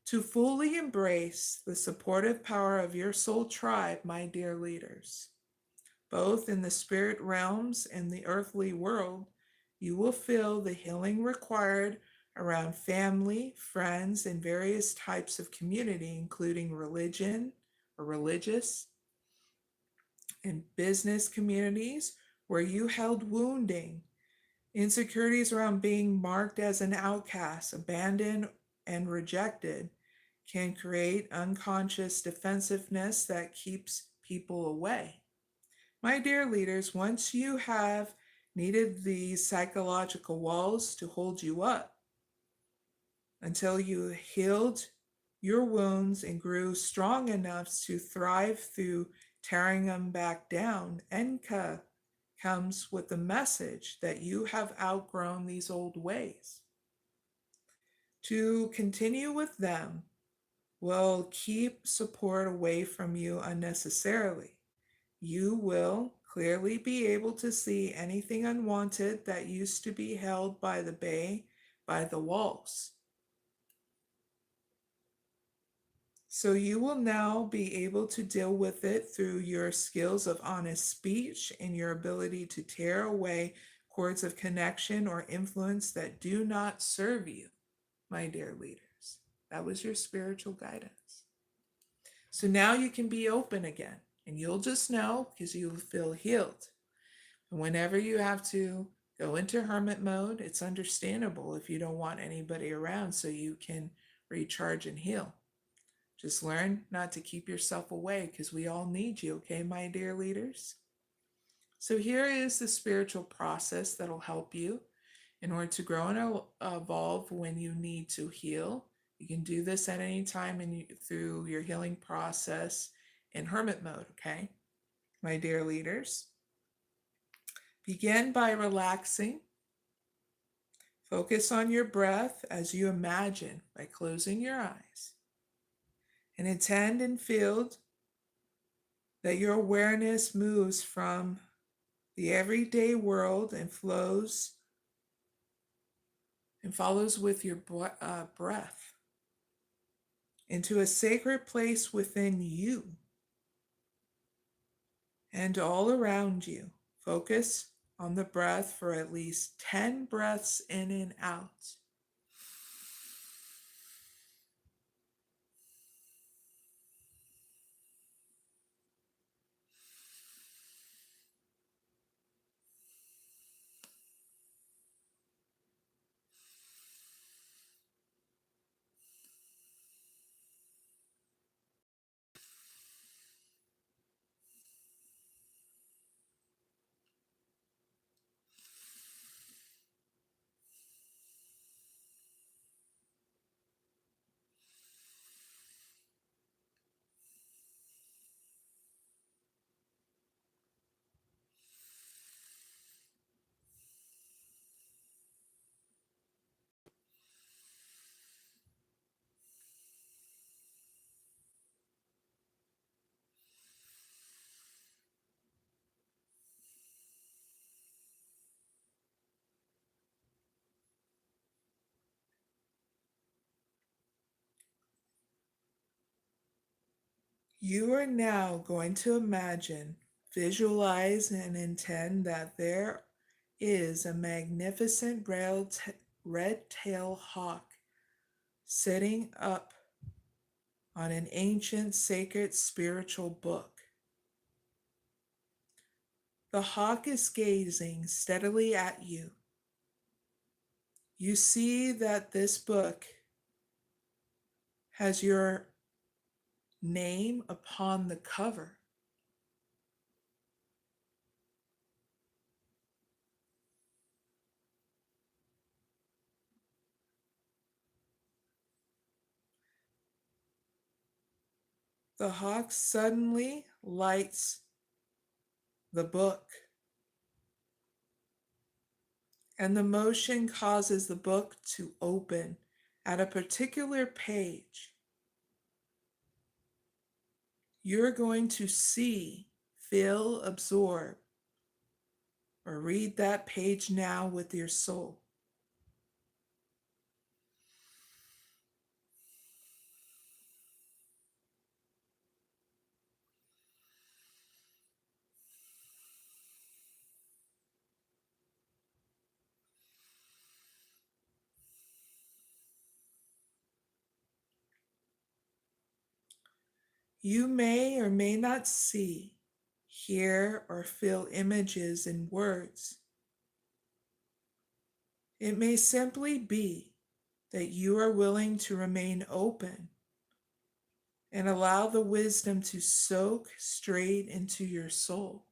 To fully embrace the supportive power of your soul tribe, my dear leaders, both in the spirit realms and the earthly world, you will feel the healing required around family, friends, and various types of community, including religion or religious and business communities where you held wounding, insecurities around being marked as an outcast, abandoned, and rejected can create unconscious defensiveness that keeps people away. My dear leaders, once you have needed these psychological walls to hold you up until you healed your wounds and grew strong enough to thrive through tearing them back down. Enka comes with the message that you have outgrown these old ways. To continue with them will keep support away from you unnecessarily. You will clearly be able to see anything unwanted that used to be held by the bay, by the walls. So you will now be able to deal with it through your skills of honest speech and your ability to tear away cords of connection or influence that do not serve you, my dear leaders. That was your spiritual guidance. So now you can be open again, and you'll just know because you'll feel healed. And whenever you have to go into hermit mode, it's understandable if you don't want anybody around so you can recharge and heal. Just learn not to keep yourself away because we all need you, okay, my dear leaders? So here is the spiritual process that'll help you in order to grow and evolve when you need to heal. You can do this at any time through your healing process in hermit mode, okay, my dear leaders? Begin by relaxing. Focus on your breath as you imagine by closing your eyes. And intend and feel that your awareness moves from the everyday world and flows and follows with your breath into a sacred place within you and all around you. Focus on the breath for at least 10 breaths in and out. You are now going to imagine, visualize, and intend that there is a magnificent red-tailed hawk sitting up on an ancient sacred spiritual book. The hawk is gazing steadily at you. You see that this book has your name upon the cover. The hawk suddenly lights the book, and the motion causes the book to open at a particular page. You're going to see, feel, absorb, or read that page now with your soul. You may or may not see, hear, or feel images and words. It may simply be that you are willing to remain open and allow the wisdom to soak straight into your soul.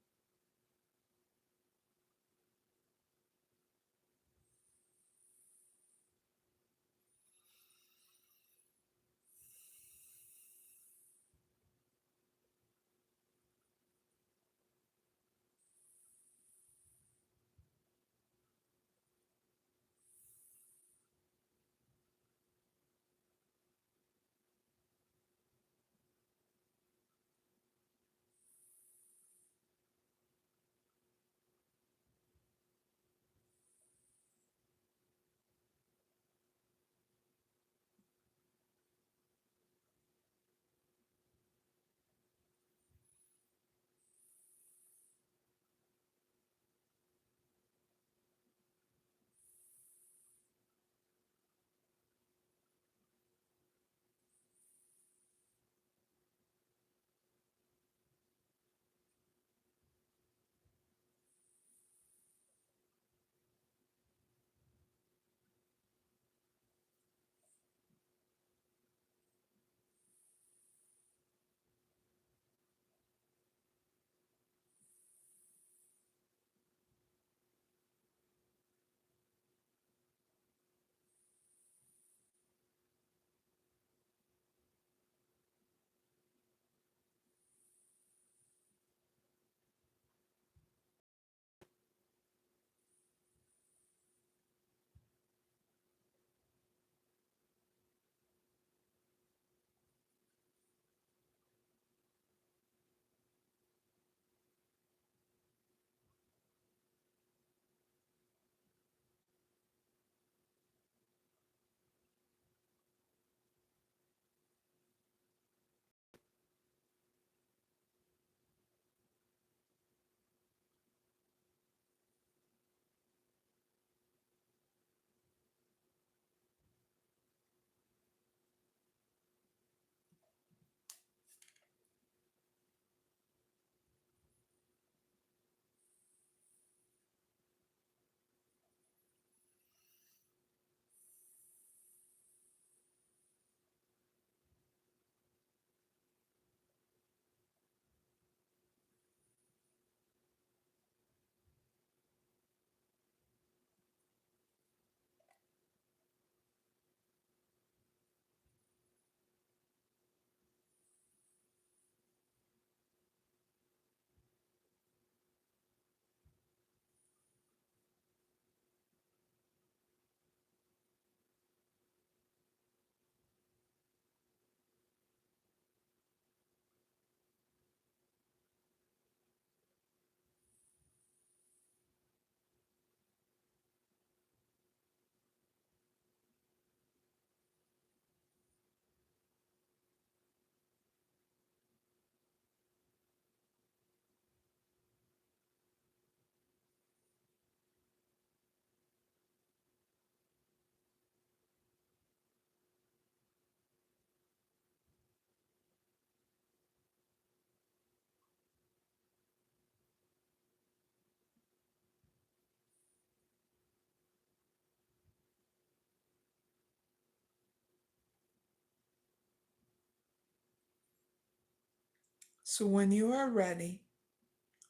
So when you are ready,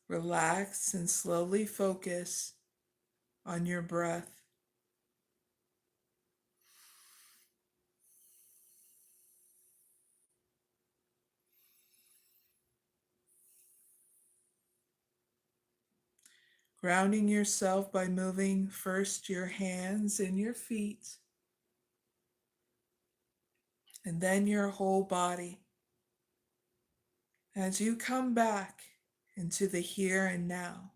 relax and slowly focus on your breath. Grounding yourself by moving first your hands and your feet, and then your whole body. As you come back into the here and now,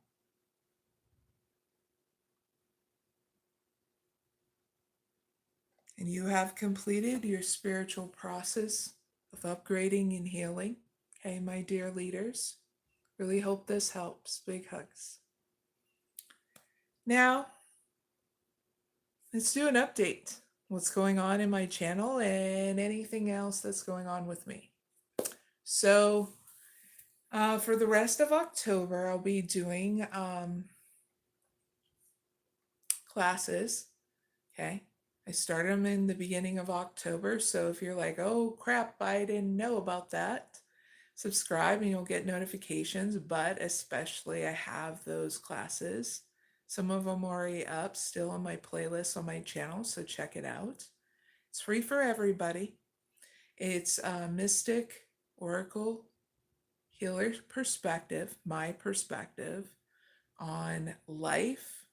and you have completed your spiritual process of upgrading and healing. Okay, my dear leaders, really hope this helps. Big hugs. Now, let's do an update. What's going on in my channel and anything else that's going on with me. So, for the rest of October, I'll be doing classes. Okay. I started them in the beginning of October. So if you're like, oh crap, I didn't know about that, subscribe and you'll get notifications. But especially, I have those classes. Some of them are already up, still on my playlist on my channel. So check it out. It's free for everybody. It's Mystic Oracle Healer Perspective, my perspective on life,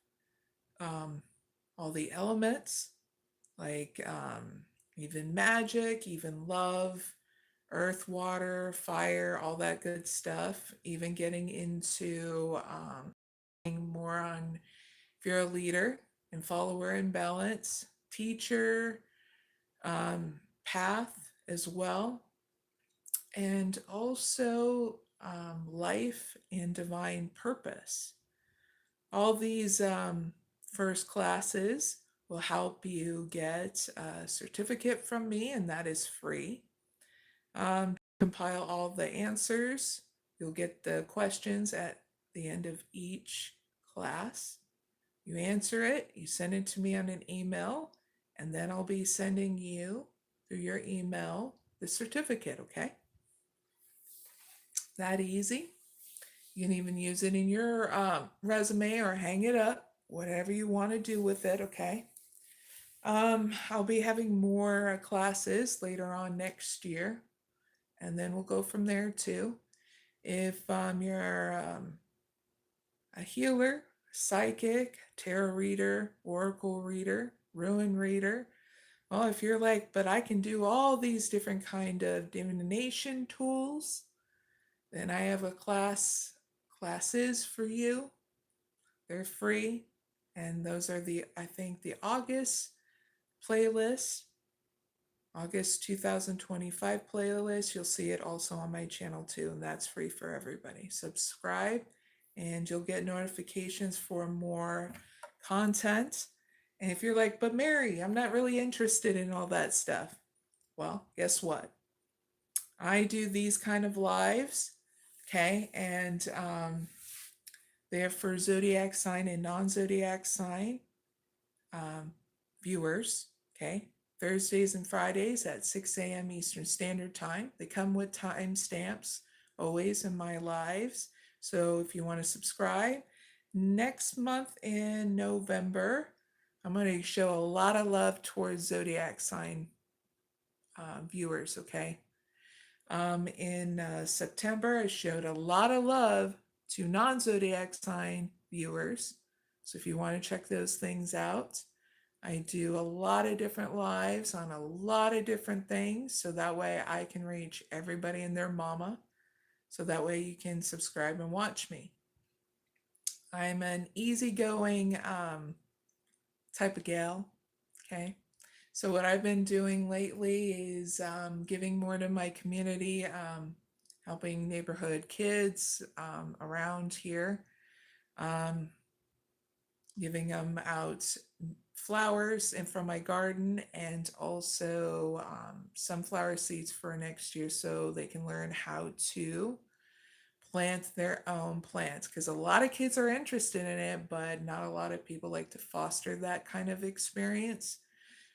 all the elements, like even magic, even love, earth, water, fire, all that good stuff, even getting into more on if you're a leader and follower in balance, teacher, path as well, and also life and divine purpose. All these first classes will help you get a certificate from me, and that is free. Compile all the answers. You'll get the questions at the end of each class. You answer it, you send it to me on an email, and then I'll be sending you through your email the certificate, okay? That easy. You can even use it in your resume or hang it up, whatever you want to do with it, okay? I'll be having more classes later on next year, and then we'll go from there too. If you're a healer, psychic, tarot reader, oracle reader, ruin reader, well, if you're like, but I can do all these different kind of divination tools, then I have a classes for you. They're free, and those are I think the August playlist, August 2025 playlist. You'll see it also on my channel too, and that's free for everybody. Subscribe and you'll get notifications for more content. And if you're like, but Mary, I'm not really interested in all that stuff. Well, guess what? I do these kind of lives, okay? And they're for zodiac sign and non-zodiac sign viewers, okay? Thursdays and Fridays at 6 a.m. Eastern Standard Time. They come with timestamps always in my lives. So if you want to subscribe, next month in November, I'm going to show a lot of love towards zodiac sign viewers, okay? In September, I showed a lot of love to non-zodiac sign viewers. So if you want to check those things out, I do a lot of different lives on a lot of different things. So that way I can reach everybody and their mama. So that way you can subscribe and watch me. I'm an easygoing type of gal, okay? So what I've been doing lately is giving more to my community, helping neighborhood kids around here, giving them out flowers and from my garden, and also sunflower seeds for next year so they can learn how to plant their own plants, because a lot of kids are interested in it, but not a lot of people like to foster that kind of experience.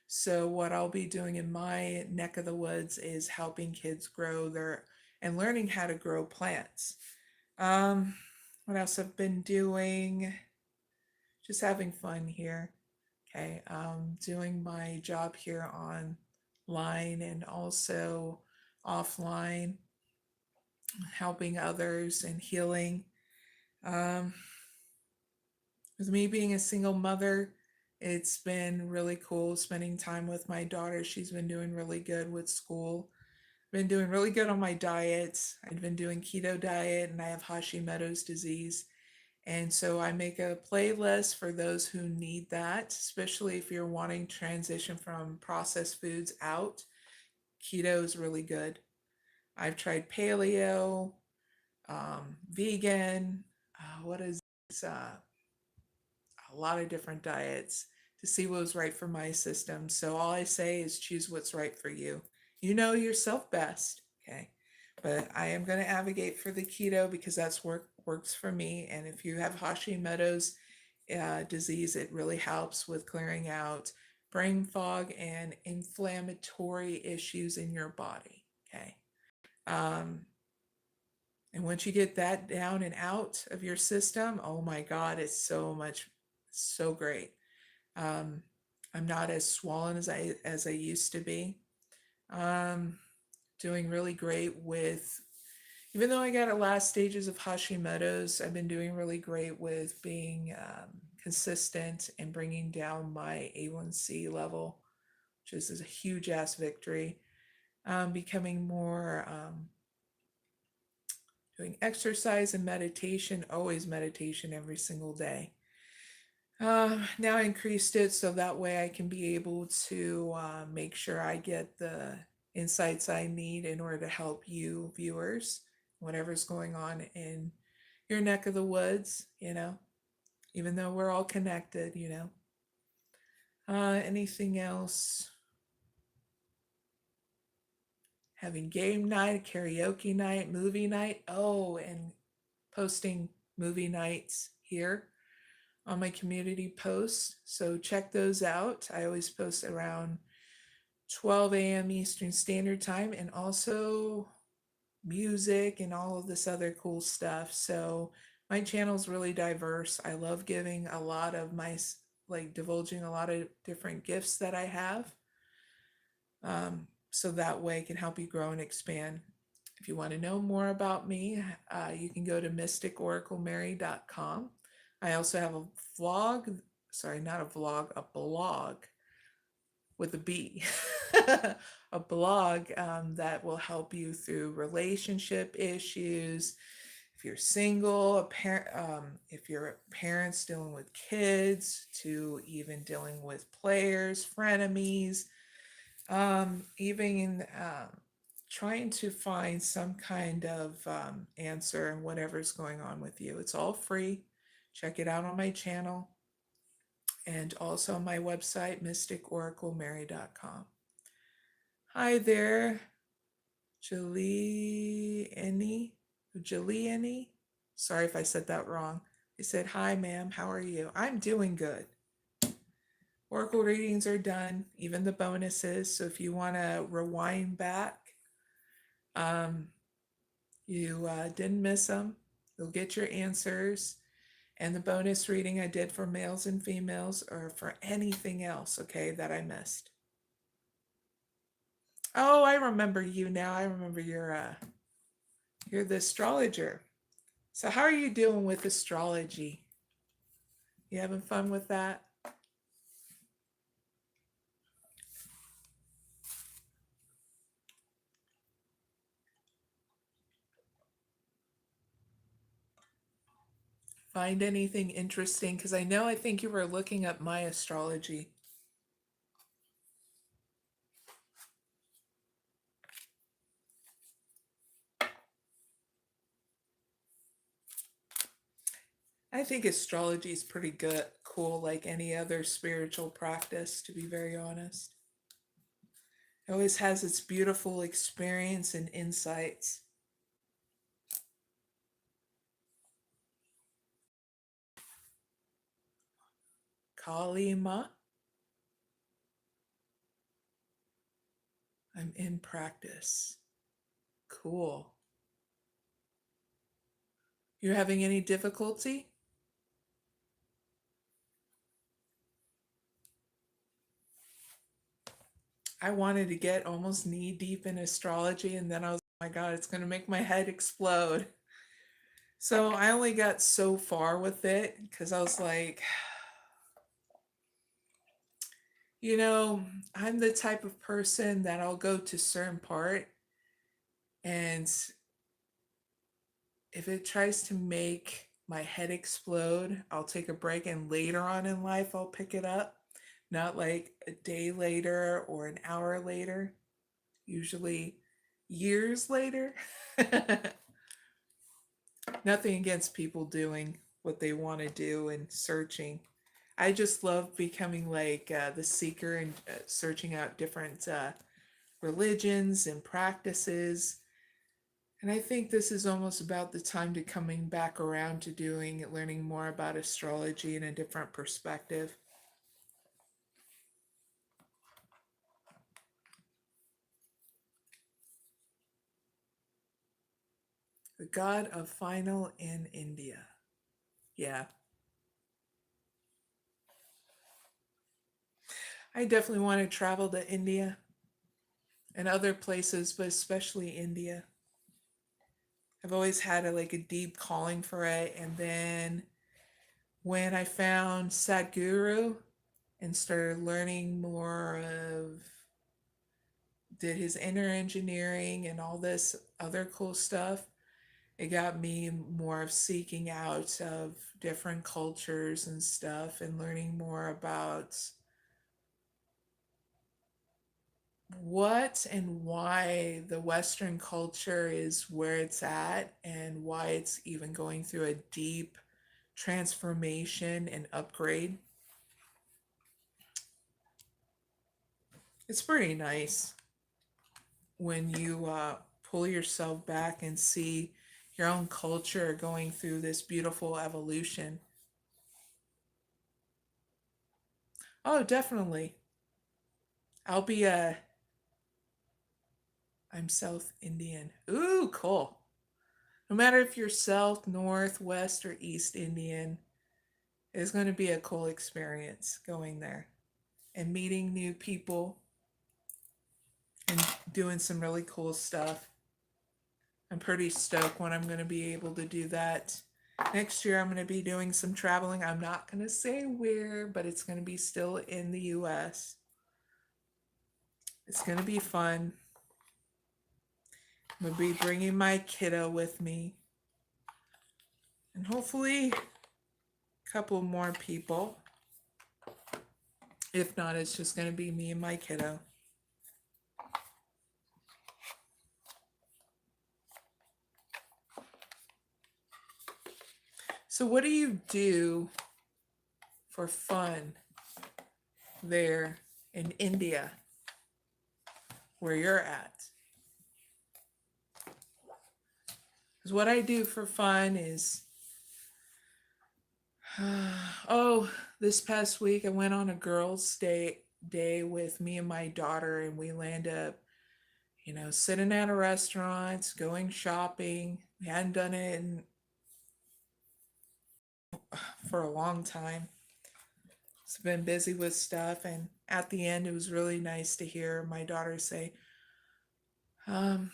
So what I'll be doing in my neck of the woods is helping kids grow their and learning how to grow plants. What else I've been doing? Just having fun here. Okay, doing my job here online and also offline, helping others and healing. Um, with me being a single mother, it's been really cool spending time with my daughter. She's been doing really good with school. Been doing really good on my diet. I've been doing keto diet and I have Hashimoto's disease. And so I make a playlist for those who need that, especially if you're wanting transition from processed foods out. Keto is really good. I've tried paleo, vegan, what is a lot of different diets to see what was right for my system. So all I say is choose what's right for you. You know yourself best, okay? But I am going to advocate for the keto because that's works for me. And if you have Hashimoto's disease, it really helps with clearing out brain fog and inflammatory issues in your body. Okay. Um, and once you get that down and out of your system, oh my God, it's so great. Um, I'm not as swollen as I used to be. Um, Doing really great with, even though I got at last stages of Hashimoto's, I've been doing really great with being consistent and bringing down my A1C level, which is a huge ass victory. Becoming more doing exercise and meditation, always meditation every single day. Now I increased it so that way I can be able to make sure I get the insights I need in order to help you viewers, whatever's going on in your neck of the woods, even though we're all connected. Anything else? Having game night, karaoke night, movie night. Oh, and posting movie nights here on my community posts. So check those out. I always post around 12 a.m. Eastern Standard Time and also music and all of this other cool stuff. So my channel is really diverse. I love giving a lot of divulging a lot of different gifts that I have. So that way it can help you grow and expand. If you want to know more about me, you can go to mysticoraclemary.com. I also have a vlog, sorry, not a vlog, a blog with a B, a blog that will help you through relationship issues. If you're single, if you're parents dealing with kids, to even dealing with players, frenemies, even trying to find some kind of answer in whatever's going on with you. It's all free. Check it out on my channel and also on my website, mysticoraclemary.com. Hi there, Jalene. Sorry if I said that wrong. I said, hi, ma'am. How are you? I'm doing good. Oracle readings are done, even the bonuses. So if you want to rewind back, you didn't miss them. You'll get your answers. And the bonus reading I did for males and females or for anything else, okay, that I missed. Oh, I remember you now. I remember you're the astrologer. So how are you doing with astrology? You having fun with that? Find anything interesting? Because I think you were looking up my astrology. I think astrology is pretty good, cool, like any other spiritual practice, to be very honest. It always has its beautiful experience and insights. Kalima. I'm in practice. Cool. You having any difficulty? I wanted to get almost knee deep in astrology, and then I was, oh my God, it's going to make my head explode. So I only got so far with it because I was like, you know, I'm the type of person that I'll go to certain part, and if it tries to make my head explode, I'll take a break, and later on in life I'll pick it up. Not like a day later or an hour later, usually years later. Nothing against people doing what they want to do and searching. I just love becoming like the seeker and searching out different religions and practices. And I think this is almost about the time to coming back around to learning more about astrology in a different perspective. The god of final in India. Yeah, I definitely want to travel to India and other places, but especially India. I've always had like a deep calling for it. And then when I found Sadhguru and started learning more of, did his inner engineering and all this other cool stuff, it got me more of seeking out of different cultures and stuff and learning more about what and why the Western culture is where it's at and why it's even going through a deep transformation and upgrade. It's pretty nice when you pull yourself back and see your own culture going through this beautiful evolution. Oh, definitely. I'll be I'm South Indian. Ooh, cool. No matter if you're South, North, West, or East Indian, it's going to be a cool experience going there and meeting new people and doing some really cool stuff. I'm pretty stoked when I'm going to be able to do that. Next year, I'm going to be doing some traveling. I'm not going to say where, but it's going to be still in the US. It's going to be fun. I'm going to be bringing my kiddo with me. And hopefully, a couple more people. If not, it's just going to be me and my kiddo. So, what do you do for fun there in India, where you're at? Because what I do for fun is, oh, this past week I went on a girls' day with me and my daughter, and we landed up, sitting at a restaurant, going shopping. We hadn't done it for a long time. It's been busy with stuff, and at the end, it was really nice to hear my daughter say um,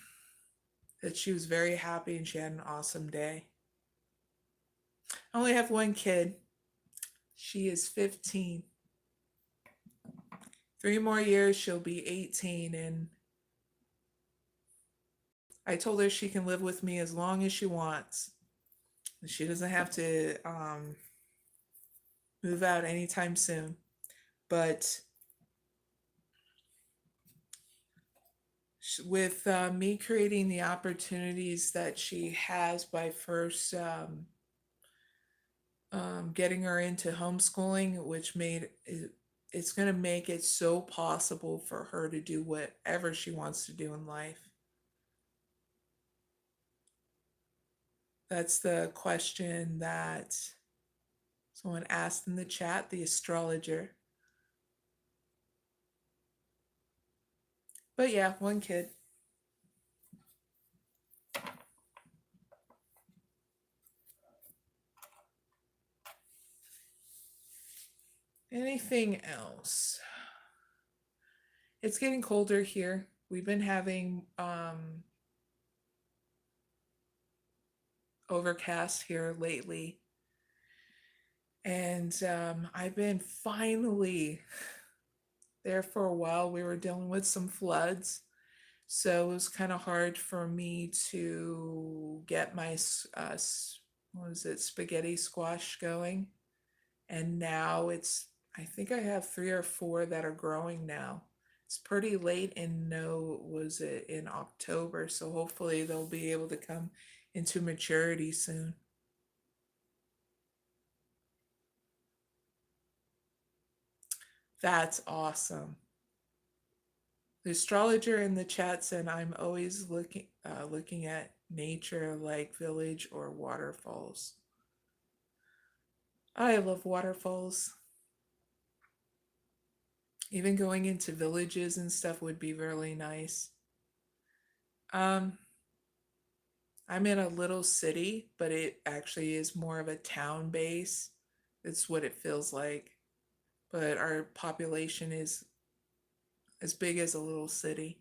that she was very happy and she had an awesome day. I only have one kid. She is 15. 3 more years, she'll be 18, and I told her she can live with me as long as she wants. She doesn't have to move out anytime soon. But with me creating the opportunities that she has by first getting her into homeschooling, which it's going to make it so possible for her to do whatever she wants to do in life. That's the question that someone asked in the chat, the astrologer. But yeah, one kid. Anything else? It's getting colder here. We've been having overcast here lately. And I've been finally there for a while. We were dealing with some floods. So it was kind of hard for me to get my, what was it, spaghetti squash going. And now I think I have 3 or 4 that are growing now. It's pretty late in, no, was it in October? So hopefully they'll be able to come into maturity soon. That's awesome. The astrologer in the chat said I'm always looking at nature like village or waterfalls. I love waterfalls. Even going into villages and stuff would be really nice. I'm in a little city, but it actually is more of a town base. It's what it feels like. But our population is as big as a little city.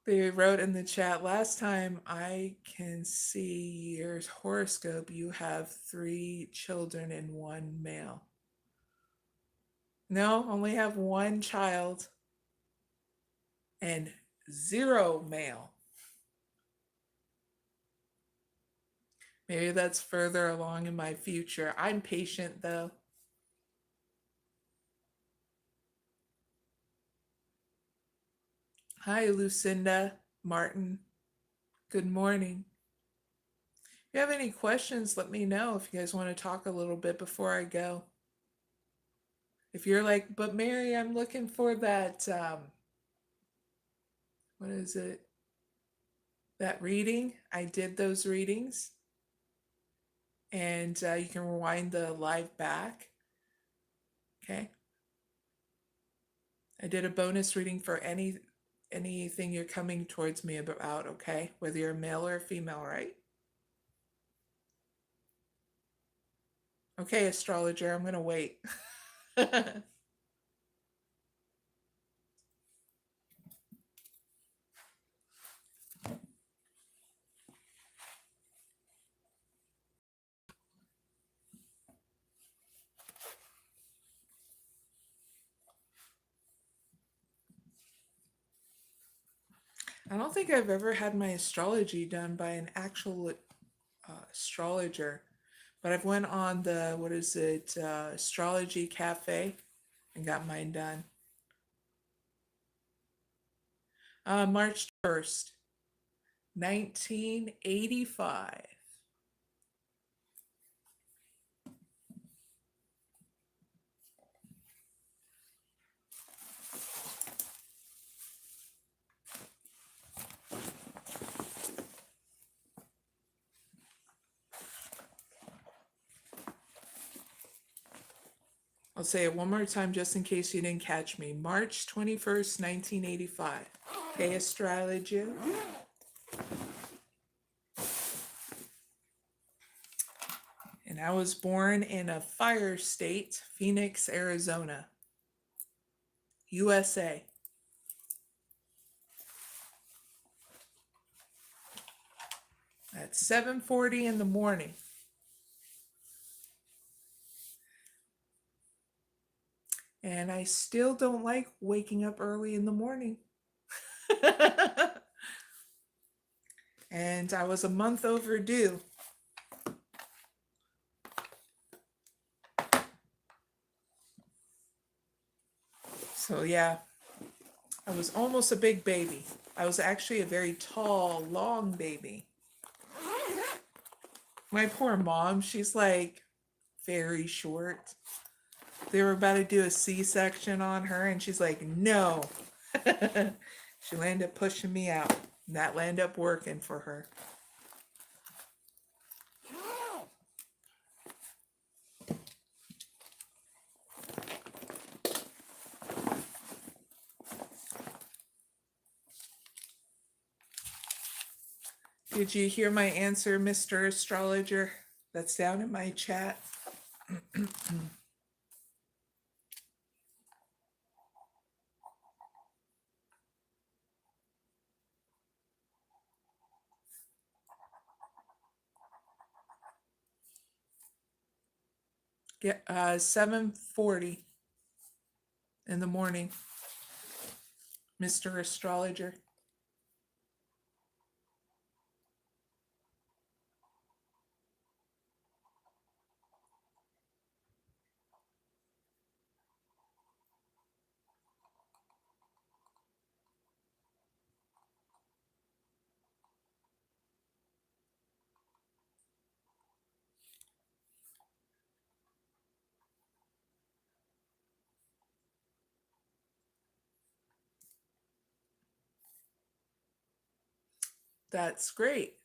They wrote in the chat, last time I can see your horoscope, you have 3 children and 1 male. No, only have 1 child and 0 male. Maybe that's further along in my future. I'm patient though. Hi, Lucinda Martin. Good morning. If you have any questions, let me know if you guys want to talk a little bit before I go. If you're like, but Mary, I'm looking for that, what is it? That reading. I did those readings. And you can rewind the live back. Okay. I did a bonus reading for anything you're coming towards me about, okay? Whether you're a male or a female, right? Okay, astrologer, I'm going to wait. I don't think I've ever had my astrology done by an actual astrologer, but I've went on the, what is it, Astrology Cafe and got mine done. March 1st, 1985. I'll say it one more time just in case you didn't catch me. March 21st, 1985. Okay, astrology. And I was born in a fire state, Phoenix, Arizona, USA. At 7:40 in the morning. And I still don't like waking up early in the morning. And I was a month overdue. So yeah, I was almost a big baby. I was actually a very tall, long baby. My poor mom, she's like very short. They were about to do a C-section on her, and she's like, no. She landed up pushing me out, and that landed up working for her. Did you hear my answer, Mr. Astrologer? That's down in my chat. Yeah, 7:40 in the morning, Mr. Astrologer. That's great.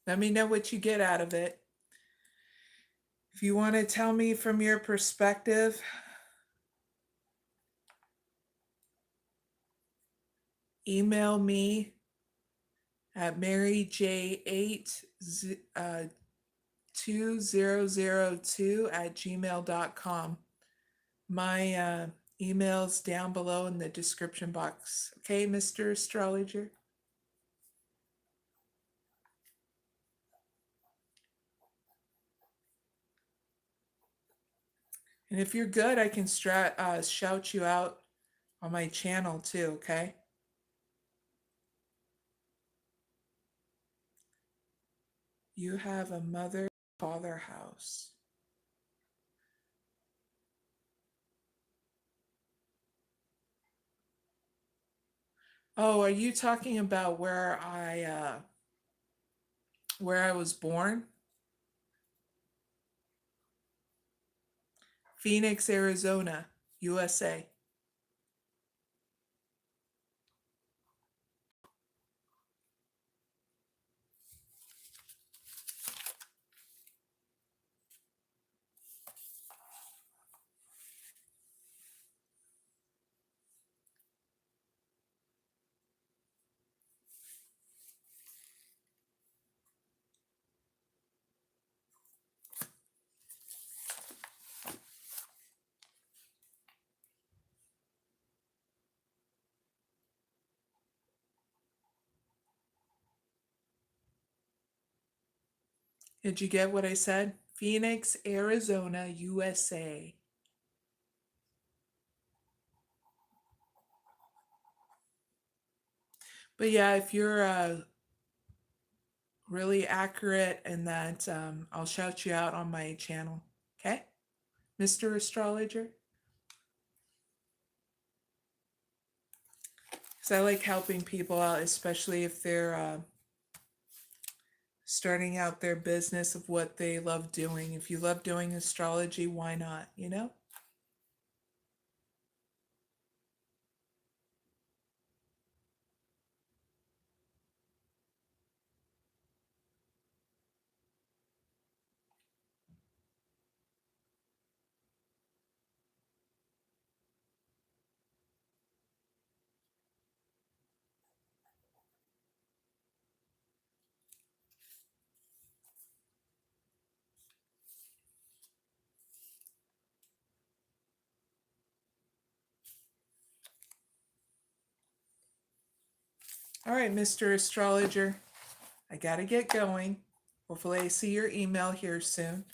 Let me know what you get out of it. If you want to tell me from your perspective, email me at maryj82002@gmail.com. My email's down below in the description box. Okay, Mr. Astrologer? And if you're good, I can shout you out on my channel too, okay? You have a mother father house. Oh, are you talking about where I was born? Phoenix, Arizona, USA. Did you get what I said? Phoenix, Arizona, USA. But yeah, if you're really accurate in that, I'll shout you out on my channel. Okay, Mr. Astrologer? Because I like helping people out, especially if they're starting out their business of what they love doing. If you love doing astrology, why not, you know? All right, Mr. Astrologer, I got to get going. Hopefully, I see your email here soon.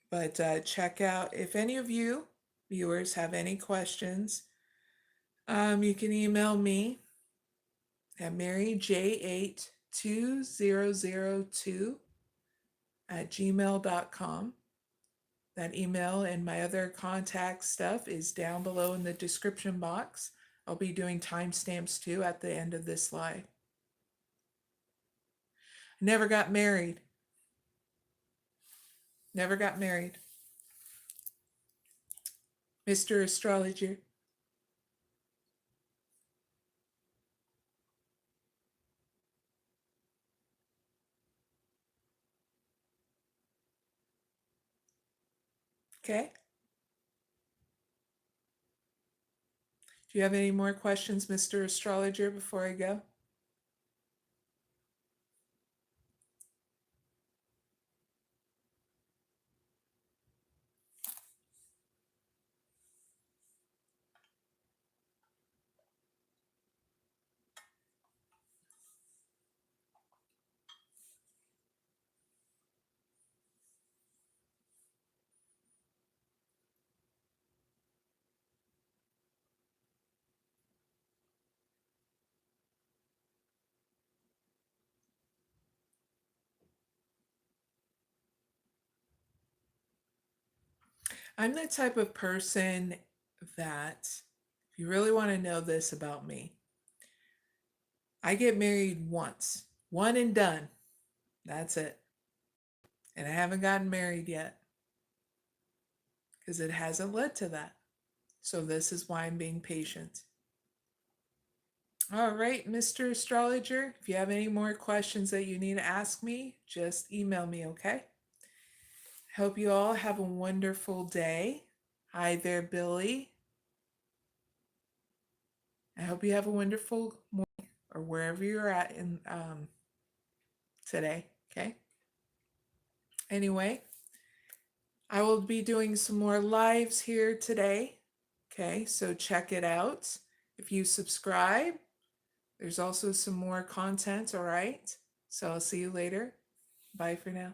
But check out if any of you viewers have any questions. You can email me at maryj82002@gmail.com. That email and my other contact stuff is down below in the description box. I'll be doing timestamps too at the end of this live. Never got married. Never got married. Mr. Astrologer. Okay. Do you have any more questions, Mr. Astrologer, before I go? I'm the type of person that, if you really want to know this about me, I get married once, one and done. That's it. And I haven't gotten married yet because it hasn't led to that. So this is why I'm being patient. All right, Mr. Astrologer, if you have any more questions that you need to ask me, just email me, okay? Hope you all have a wonderful day. Hi there, Billy. I hope you have a wonderful morning or wherever you're at in today, okay? Anyway, I will be doing some more lives here today, okay? So check it out. If you subscribe, there's also some more content, all right? So I'll see you later. Bye for now.